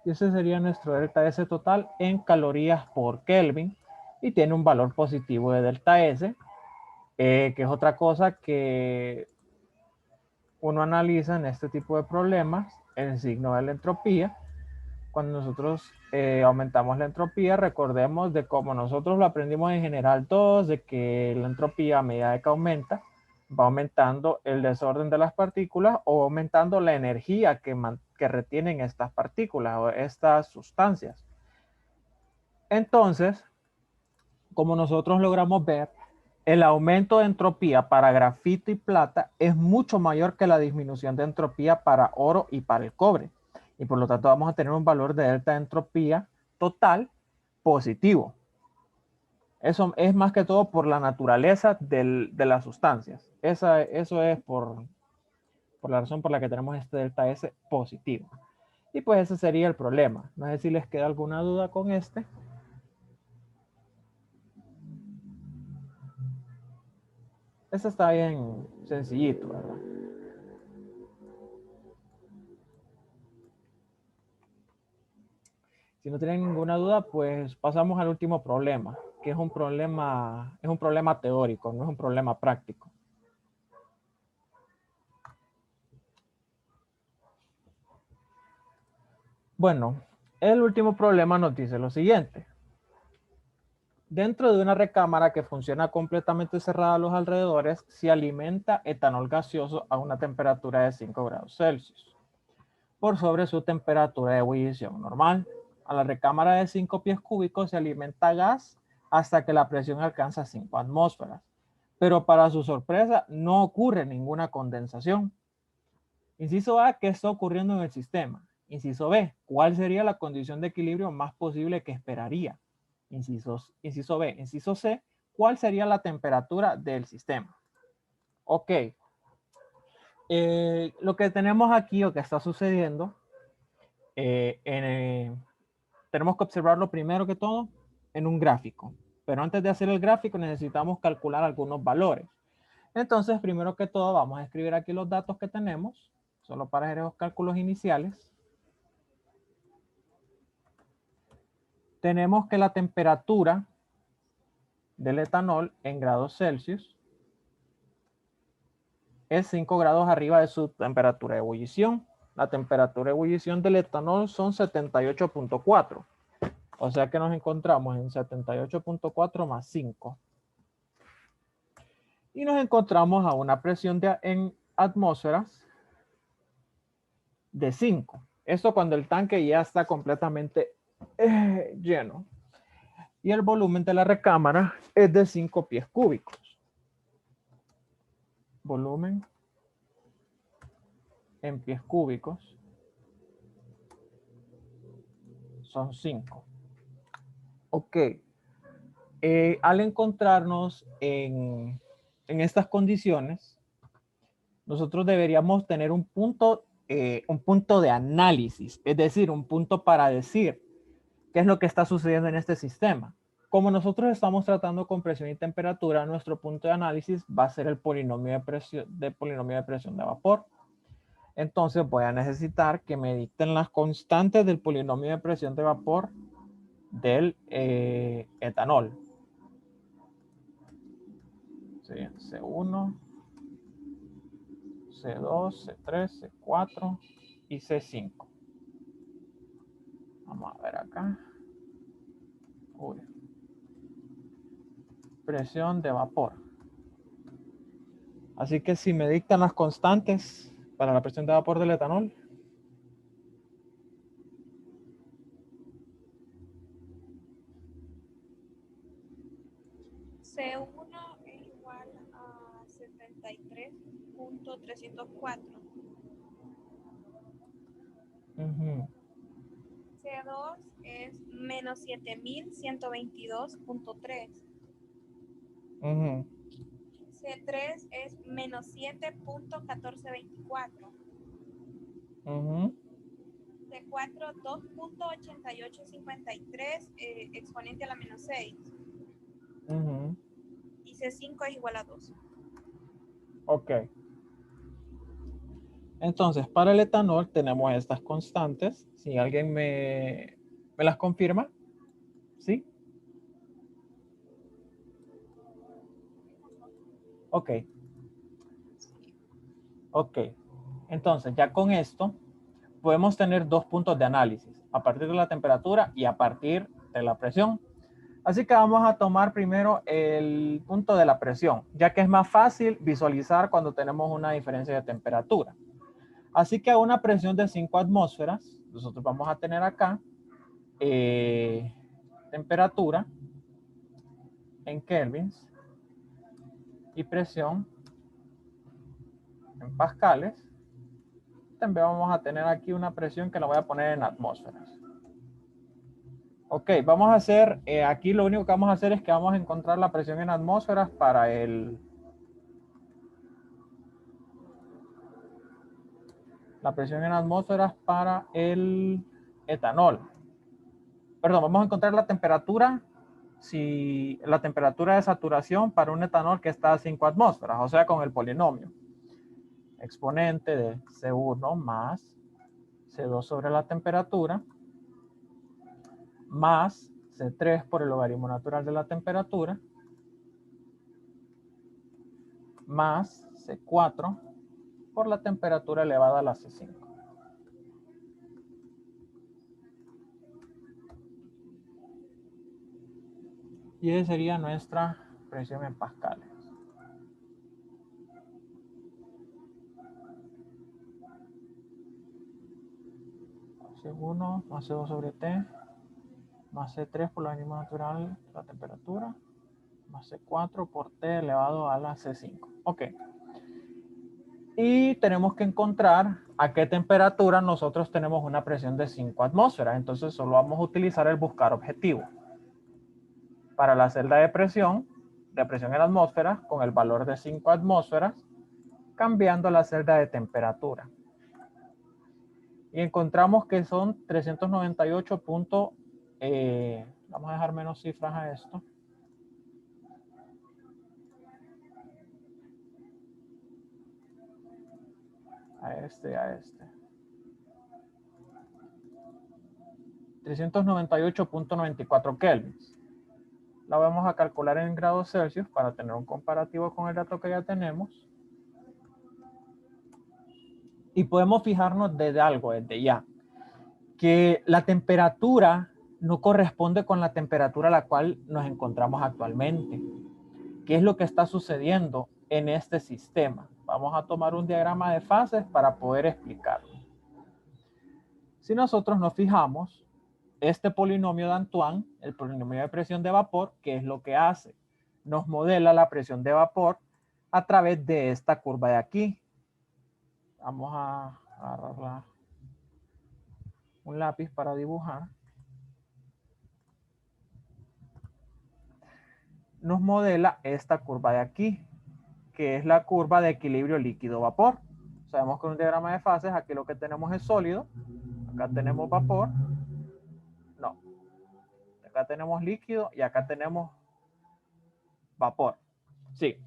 Y ese sería nuestro delta S total en calorías por Kelvin. Y tiene un valor positivo de delta S. Que es otra cosa que uno analiza en este tipo de problemas. El signo de la entropía. Cuando nosotros aumentamos la entropía, recordemos de cómo nosotros lo aprendimos en general 2, de que la entropía a medida de que aumenta, va aumentando el desorden de las partículas o aumentando la energía que retienen estas partículas o estas sustancias. Entonces, como nosotros logramos ver, el aumento de entropía para grafito y plata es mucho mayor que la disminución de entropía para oro y para el cobre. Y por lo tanto vamos a tener un valor de delta de entropía total positivo. Eso es más que todo por la naturaleza de las sustancias. Eso es por la razón por la que tenemos este delta S positivo. Y pues ese sería el problema. No sé si les queda alguna duda con este. Este está bien sencillito, ¿verdad? Si no tienen ninguna duda, pues pasamos al último problema, que es un problema teórico, no es un problema práctico. Bueno, el último problema nos dice lo siguiente. Dentro de una recámara que funciona completamente cerrada a los alrededores, se alimenta etanol gaseoso a una temperatura de 5 grados Celsius, por sobre su temperatura de ebullición normal. A la recámara de 5 pies cúbicos se alimenta gas hasta que la presión alcanza 5 atmósferas. Pero para su sorpresa, no ocurre ninguna condensación. Inciso A, ¿qué está ocurriendo en el sistema? Inciso B, ¿cuál sería la condición de equilibrio más posible que esperaría? Inciso B. Inciso C, ¿cuál sería la temperatura del sistema? Ok. Lo que tenemos aquí, o que está sucediendo, tenemos que observarlo primero que todo en un gráfico. Pero antes de hacer el gráfico necesitamos calcular algunos valores. Entonces, primero que todo, vamos a escribir aquí los datos que tenemos, solo para hacer los cálculos iniciales. Tenemos que la temperatura del etanol en grados Celsius es 5 grados arriba de su temperatura de ebullición. La temperatura de ebullición del etanol son 78.4. O sea que nos encontramos en 78.4 más 5. Y nos encontramos a una presión en atmósferas de 5. Esto cuando el tanque ya está completamente lleno. Y el volumen de la recámara es de 5 pies cúbicos. Volumen en pies cúbicos son 5. Ok. Al encontrarnos en estas condiciones, nosotros deberíamos tener un punto de análisis, es decir, un punto para decir qué es lo que está sucediendo en este sistema. Como nosotros estamos tratando con presión y temperatura, nuestro punto de análisis va a ser el polinomio de presión de vapor. Entonces voy a necesitar que me dicten las constantes del polinomio de presión de vapor del etanol. Sí, C1, C2, C3, C4 y C5. Vamos a ver acá. Uy. Presión de vapor. Así que si me dictan las constantes para la presión de vapor del etanol. C1 es igual a 73.304. C2 es menos 7122.3. C3 es menos 7.1424. C4 2.8853 exponente a la menos 6. Y C5 es igual a 2. Ok. Entonces, para el etanol tenemos estas constantes. Si alguien me las confirma. ¿Sí? Ok. Ok. Entonces, ya con esto, podemos tener dos puntos de análisis, a partir de la temperatura y a partir de la presión. Así que vamos a tomar primero el punto de la presión, ya que es más fácil visualizar cuando tenemos una diferencia de temperatura. Así que a una presión de 5 atmósferas, nosotros vamos a tener acá temperatura en kelvins y presión en pascales. También vamos a tener aquí una presión que la voy a poner en atmósferas. Ok, vamos a hacer, aquí lo único que vamos a hacer es que vamos a encontrar la presión en atmósferas para el etanol. Perdón, vamos a encontrar la temperatura, la temperatura de saturación para un etanol que está a 5 atmósferas, o sea, con el polinomio. Exponente de C1 más C2 sobre la temperatura más C3 por el logaritmo natural de la temperatura más C4 por la temperatura elevada a la C5. Y esa sería nuestra presión en pascales. C1 más C2 sobre T más C3 por el logaritmo natural de la temperatura más C4 por T elevado a la C5. Ok. Y tenemos que encontrar a qué temperatura nosotros tenemos una presión de 5 atmósferas. Entonces solo vamos a utilizar el buscar objetivo. Para la celda de presión en atmósferas, con el valor de 5 atmósferas, cambiando la celda de temperatura. Y encontramos que son 398. Vamos a dejar menos cifras a esto. A este. 398.94 kelvins. La vamos a calcular en grados Celsius para tener un comparativo con el dato que ya tenemos. Y podemos fijarnos desde algo, desde ya, que la temperatura no corresponde con la temperatura a la cual nos encontramos actualmente. ¿Qué es lo que está sucediendo en este sistema? Vamos a tomar un diagrama de fases para poder explicarlo. Si nosotros nos fijamos, este polinomio de Antoine, el polinomio de presión de vapor, ¿qué es lo que hace? Nos modela la presión de vapor a través de esta curva de aquí. Vamos a agarrar un lápiz para dibujar. Nos modela esta curva de aquí, que es la curva de equilibrio líquido-vapor. Sabemos que en un diagrama de fases, aquí lo que tenemos es sólido, acá tenemos vapor, no, acá tenemos líquido y acá tenemos vapor. Sí.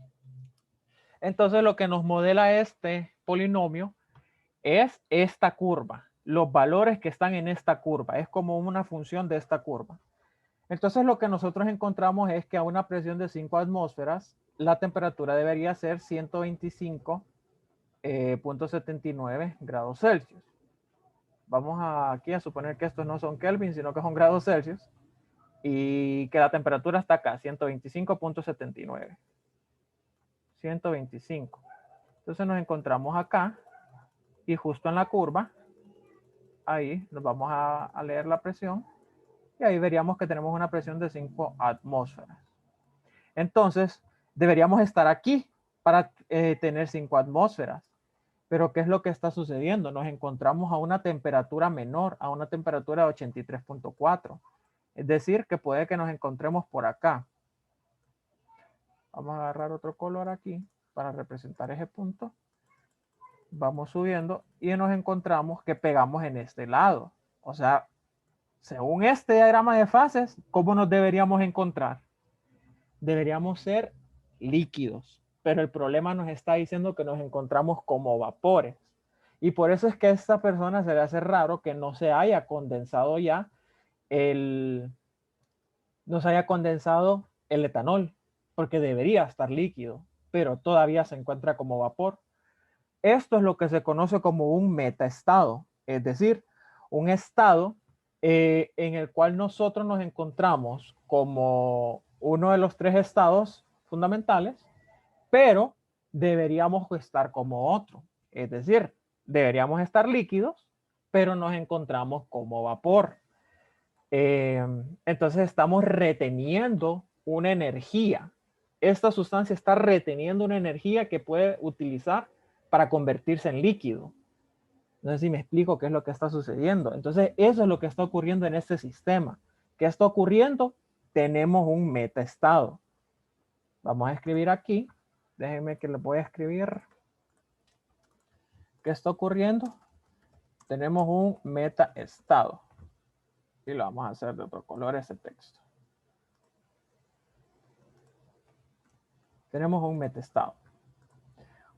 Entonces lo que nos modela este polinomio es esta curva, los valores que están en esta curva, es como una función de esta curva. Entonces lo que nosotros encontramos es que a una presión de 5 atmósferas, la temperatura debería ser 125.79 grados Celsius. Vamos aquí a suponer que estos no son Kelvin, sino que son grados Celsius. Y que la temperatura está acá, 125.79. 125. Entonces nos encontramos acá. Y justo en la curva, ahí nos vamos a leer la presión. Y ahí veríamos que tenemos una presión de 5 atmósferas. Entonces, deberíamos estar aquí para tener 5 atmósferas. Pero ¿qué es lo que está sucediendo? Nos encontramos a una temperatura menor, a una temperatura de 83.4. Es decir, que puede que nos encontremos por acá. Vamos a agarrar otro color aquí para representar ese punto. Vamos subiendo y nos encontramos que pegamos en este lado. O sea, según este diagrama de fases, ¿cómo nos deberíamos encontrar? Deberíamos ser líquidos, pero el problema nos está diciendo que nos encontramos como vapores. Y por eso es que a esta persona se le hace raro que no se haya condensado ya el etanol, porque debería estar líquido, pero todavía se encuentra como vapor. Esto es lo que se conoce como un metaestado, es decir, un estado en el cual nosotros nos encontramos como uno de los 3 estados fundamentales, pero deberíamos estar como otro. Es decir, deberíamos estar líquidos, pero nos encontramos como vapor. Entonces estamos reteniendo una energía. Esta sustancia está reteniendo una energía que puede utilizar para convertirse en líquido. No sé si me explico qué es lo que está sucediendo. Entonces, eso es lo que está ocurriendo en este sistema. ¿Qué está ocurriendo? Tenemos un metaestado. Vamos a escribir aquí. Déjenme que les voy a escribir. ¿Qué está ocurriendo? Tenemos un metaestado. Y lo vamos a hacer de otro color ese texto. Tenemos un metaestado.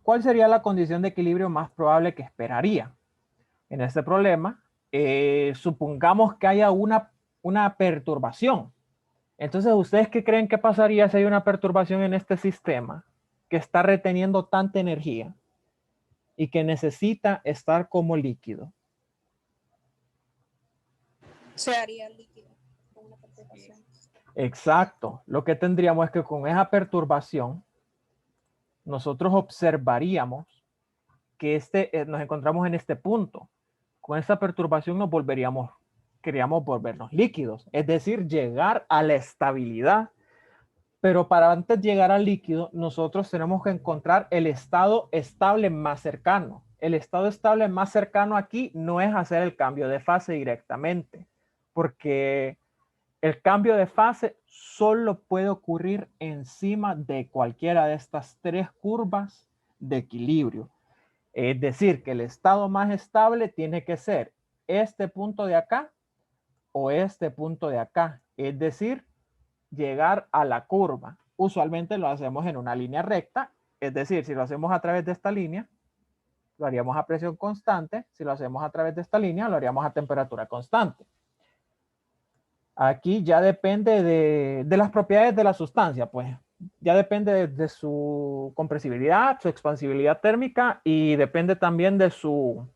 ¿Cuál sería la condición de equilibrio más probable que esperaría? En este problema, supongamos que haya una una perturbación. Entonces, ¿ustedes qué creen que pasaría si hay una perturbación en este sistema que está reteniendo tanta energía y que necesita estar como líquido? Se haría líquido con una perturbación. Exacto. Lo que tendríamos es que con esa perturbación nosotros observaríamos que nos encontramos en este punto. Con esta perturbación queríamos volvernos líquidos, es decir, llegar a la estabilidad. Pero para antes de llegar al líquido, nosotros tenemos que encontrar el estado estable más cercano. El estado estable más cercano aquí no es hacer el cambio de fase directamente, porque el cambio de fase solo puede ocurrir encima de cualquiera de estas tres curvas de equilibrio. Es decir, que el estado más estable tiene que ser este punto de acá o este punto de acá. Es decir, llegar a la curva. Usualmente lo hacemos en una línea recta, es decir, si lo hacemos a través de esta línea, lo haríamos a presión constante. Si lo hacemos a través de esta línea, lo haríamos a temperatura constante. Aquí ya depende de las propiedades de la sustancia, pues ya depende de su compresibilidad, su expansibilidad térmica y depende también de su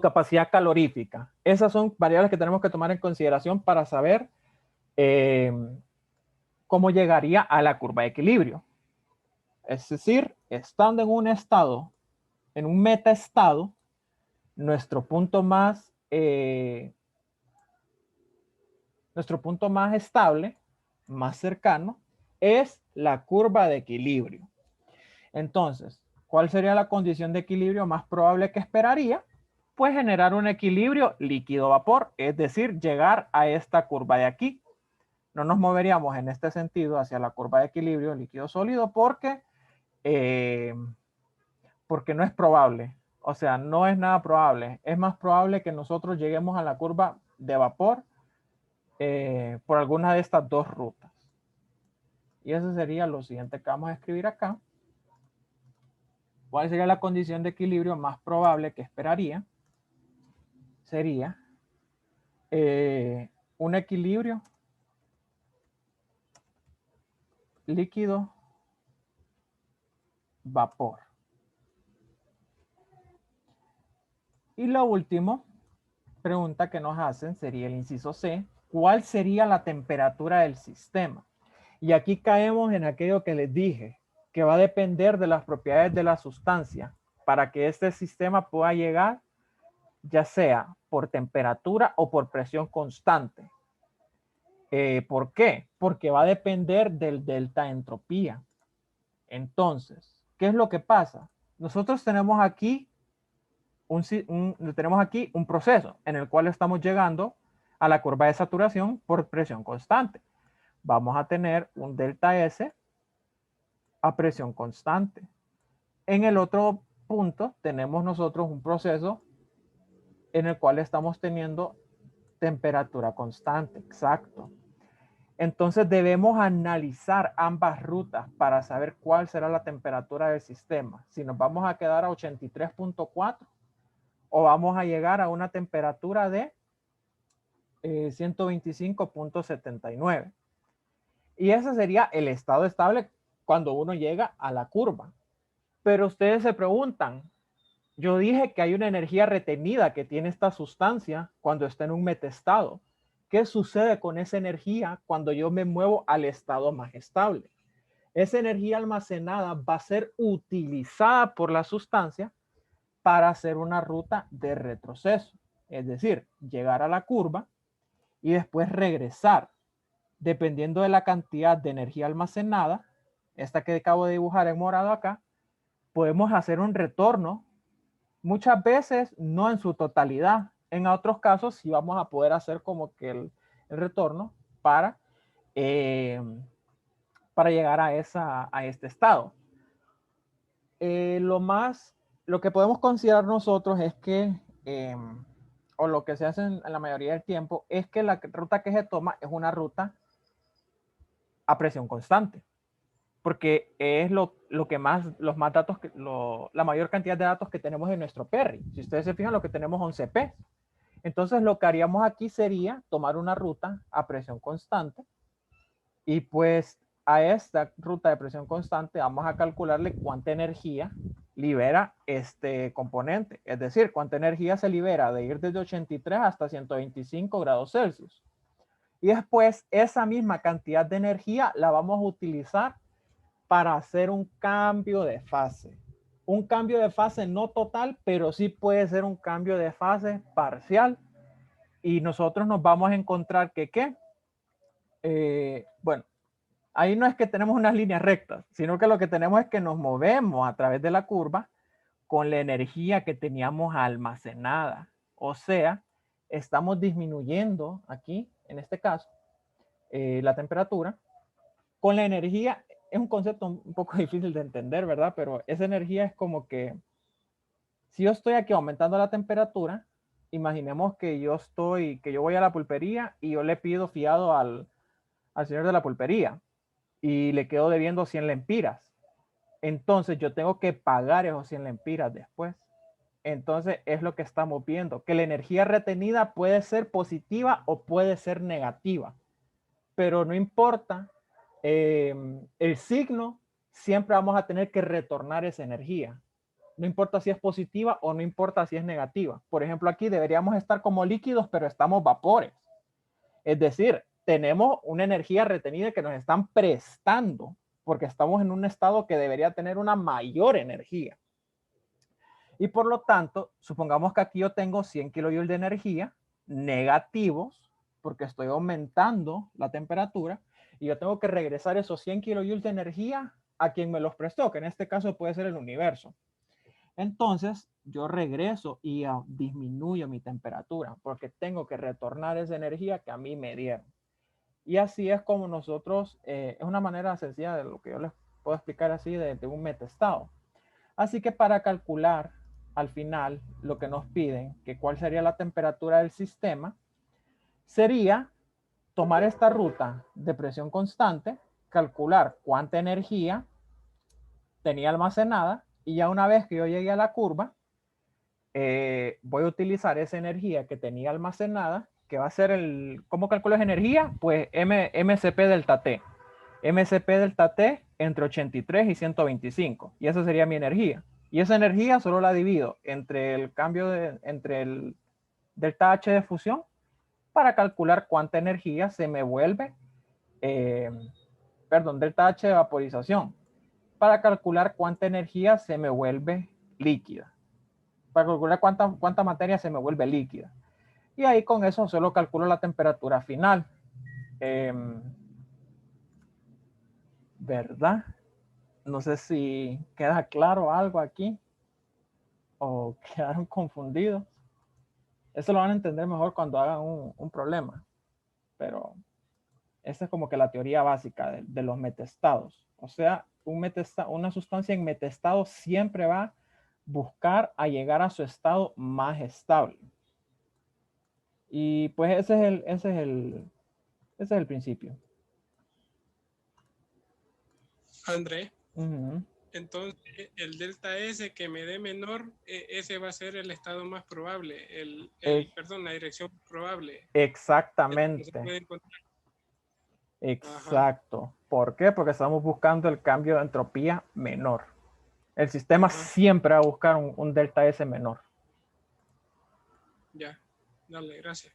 capacidad calorífica. Esas son variables que tenemos que tomar en consideración para saber cómo llegaría a la curva de equilibrio. Es decir, estando en un estado, en un metaestado, nuestro punto más estable, más cercano, es la curva de equilibrio. Entonces, ¿cuál sería la condición de equilibrio más probable que esperaría? Pues generar un equilibrio líquido-vapor, es decir, llegar a esta curva de aquí. No nos moveríamos en este sentido hacia la curva de equilibrio líquido-sólido porque no es probable. O sea, no es nada probable. Es más probable que nosotros lleguemos a la curva de vapor por alguna de estas dos rutas. Y eso sería lo siguiente que vamos a escribir acá. ¿Cuál sería la condición de equilibrio más probable que esperaría? Sería un equilibrio líquido vapor. Y lo último, pregunta que nos hacen sería el inciso C. ¿Cuál sería la temperatura del sistema? Y aquí caemos en aquello que les dije, que va a depender de las propiedades de la sustancia para que este sistema pueda llegar, ya sea por temperatura o por presión constante. ¿Por qué? Porque va a depender del delta entropía. Entonces, ¿qué es lo que pasa? Nosotros tenemos aquí un proceso en el cual estamos llegando a la curva de saturación por presión constante. Vamos a tener un delta S a presión constante. En el otro punto tenemos nosotros un proceso en el cual estamos teniendo temperatura constante, exacto. Entonces debemos analizar ambas rutas para saber cuál será la temperatura del sistema. Si nos vamos a quedar a 83.4 o vamos a llegar a una temperatura de 125.79. Y ese sería el estado estable cuando uno llega a la curva. Pero ustedes se preguntan, yo dije que hay una energía retenida que tiene esta sustancia cuando está en un metaestado. ¿Qué sucede con esa energía cuando yo me muevo al estado más estable? Esa energía almacenada va a ser utilizada por la sustancia para hacer una ruta de retroceso. Es decir, llegar a la curva y después regresar. Dependiendo de la cantidad de energía almacenada, esta que acabo de dibujar en morado acá, podemos hacer un retorno. Muchas veces no en su totalidad. En otros casos sí vamos a poder hacer como que el retorno para llegar a este estado. Lo que podemos considerar nosotros es que, o lo que se hace en la mayoría del tiempo, es que la ruta que se toma es una ruta a presión constante, porque es la mayor cantidad de datos que tenemos en nuestro PERRI. Si ustedes se fijan, lo que tenemos 11 P. Entonces lo que haríamos aquí sería tomar una ruta a presión constante y pues a esta ruta de presión constante vamos a calcularle cuánta energía libera este componente, es decir, cuánta energía se libera de ir desde 83 hasta 125 grados Celsius. Y después esa misma cantidad de energía la vamos a utilizar para hacer un cambio de fase. Un cambio de fase no total, pero sí puede ser un cambio de fase parcial. Y nosotros nos vamos a encontrar que, bueno, ahí no es que tenemos unas líneas rectas, sino que lo que tenemos es que nos movemos a través de la curva con la energía que teníamos almacenada. O sea, estamos disminuyendo aquí, en este caso, la temperatura con la energía. Es un concepto un poco difícil de entender, ¿verdad? Pero esa energía es como que si yo estoy aquí aumentando la temperatura, imaginemos que yo voy a la pulpería y yo le pido fiado al señor de la pulpería y le quedo debiendo 100 lempiras. Entonces yo tengo que pagar esos 100 lempiras después. Entonces es lo que estamos viendo, que la energía retenida puede ser positiva o puede ser negativa, pero no importa el signo, siempre vamos a tener que retornar esa energía. No importa si es positiva o no importa si es negativa. Por ejemplo, aquí deberíamos estar como líquidos, pero estamos vapores. Es decir, tenemos una energía retenida que nos están prestando porque estamos en un estado que debería tener una mayor energía. Y por lo tanto, supongamos que aquí yo tengo 100 kilojoules de energía negativos porque estoy aumentando la temperatura y yo tengo que regresar esos 100 kilojoules de energía a quien me los prestó, que en este caso puede ser el universo. Entonces, yo regreso y disminuyo mi temperatura porque tengo que retornar esa energía que a mí me dieron. Y así es como nosotros, es una manera sencilla de lo que yo les puedo explicar así de un metaestado. Así que para calcular al final lo que nos piden, que cuál sería la temperatura del sistema, sería tomar esta ruta de presión constante, calcular cuánta energía tenía almacenada y ya una vez que yo llegue a la curva, voy a utilizar esa energía que tenía almacenada, que va a ser ¿cómo calculo esa energía? Pues MCP delta T. MCP delta T entre 83 y 125. Y esa sería mi energía. Y esa energía solo la divido entre el cambio entre el delta H de fusión para calcular cuánta energía se me vuelve, delta H de vaporización, para calcular cuánta energía se me vuelve líquida, para calcular cuánta materia se me vuelve líquida. Y ahí con eso solo calculo la temperatura final. ¿Verdad? No sé si queda claro algo aquí o quedaron confundidos. Eso lo van a entender mejor cuando hagan un problema. Pero esa es como que la teoría básica de los metaestados. O sea, una sustancia en metaestado siempre va a buscar a llegar a su estado más estable. Y pues ese es el principio. André, entonces el delta S que me dé menor, ese va a ser el estado más probable, perdón, la dirección probable. Exactamente. Exacto. Ajá. ¿Por qué? Porque estamos buscando el cambio de entropía menor. El sistema siempre va a buscar un delta S menor. Ya, dale, gracias.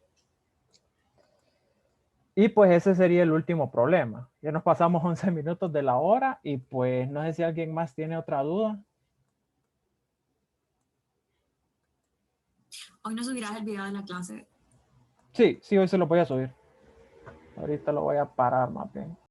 Y pues ese sería el último problema. Ya nos pasamos 11 minutos de la hora y pues no sé si alguien más tiene otra duda. Hoy no subirás el video de la clase. Sí, hoy se lo voy a subir. Ahorita lo voy a parar más bien.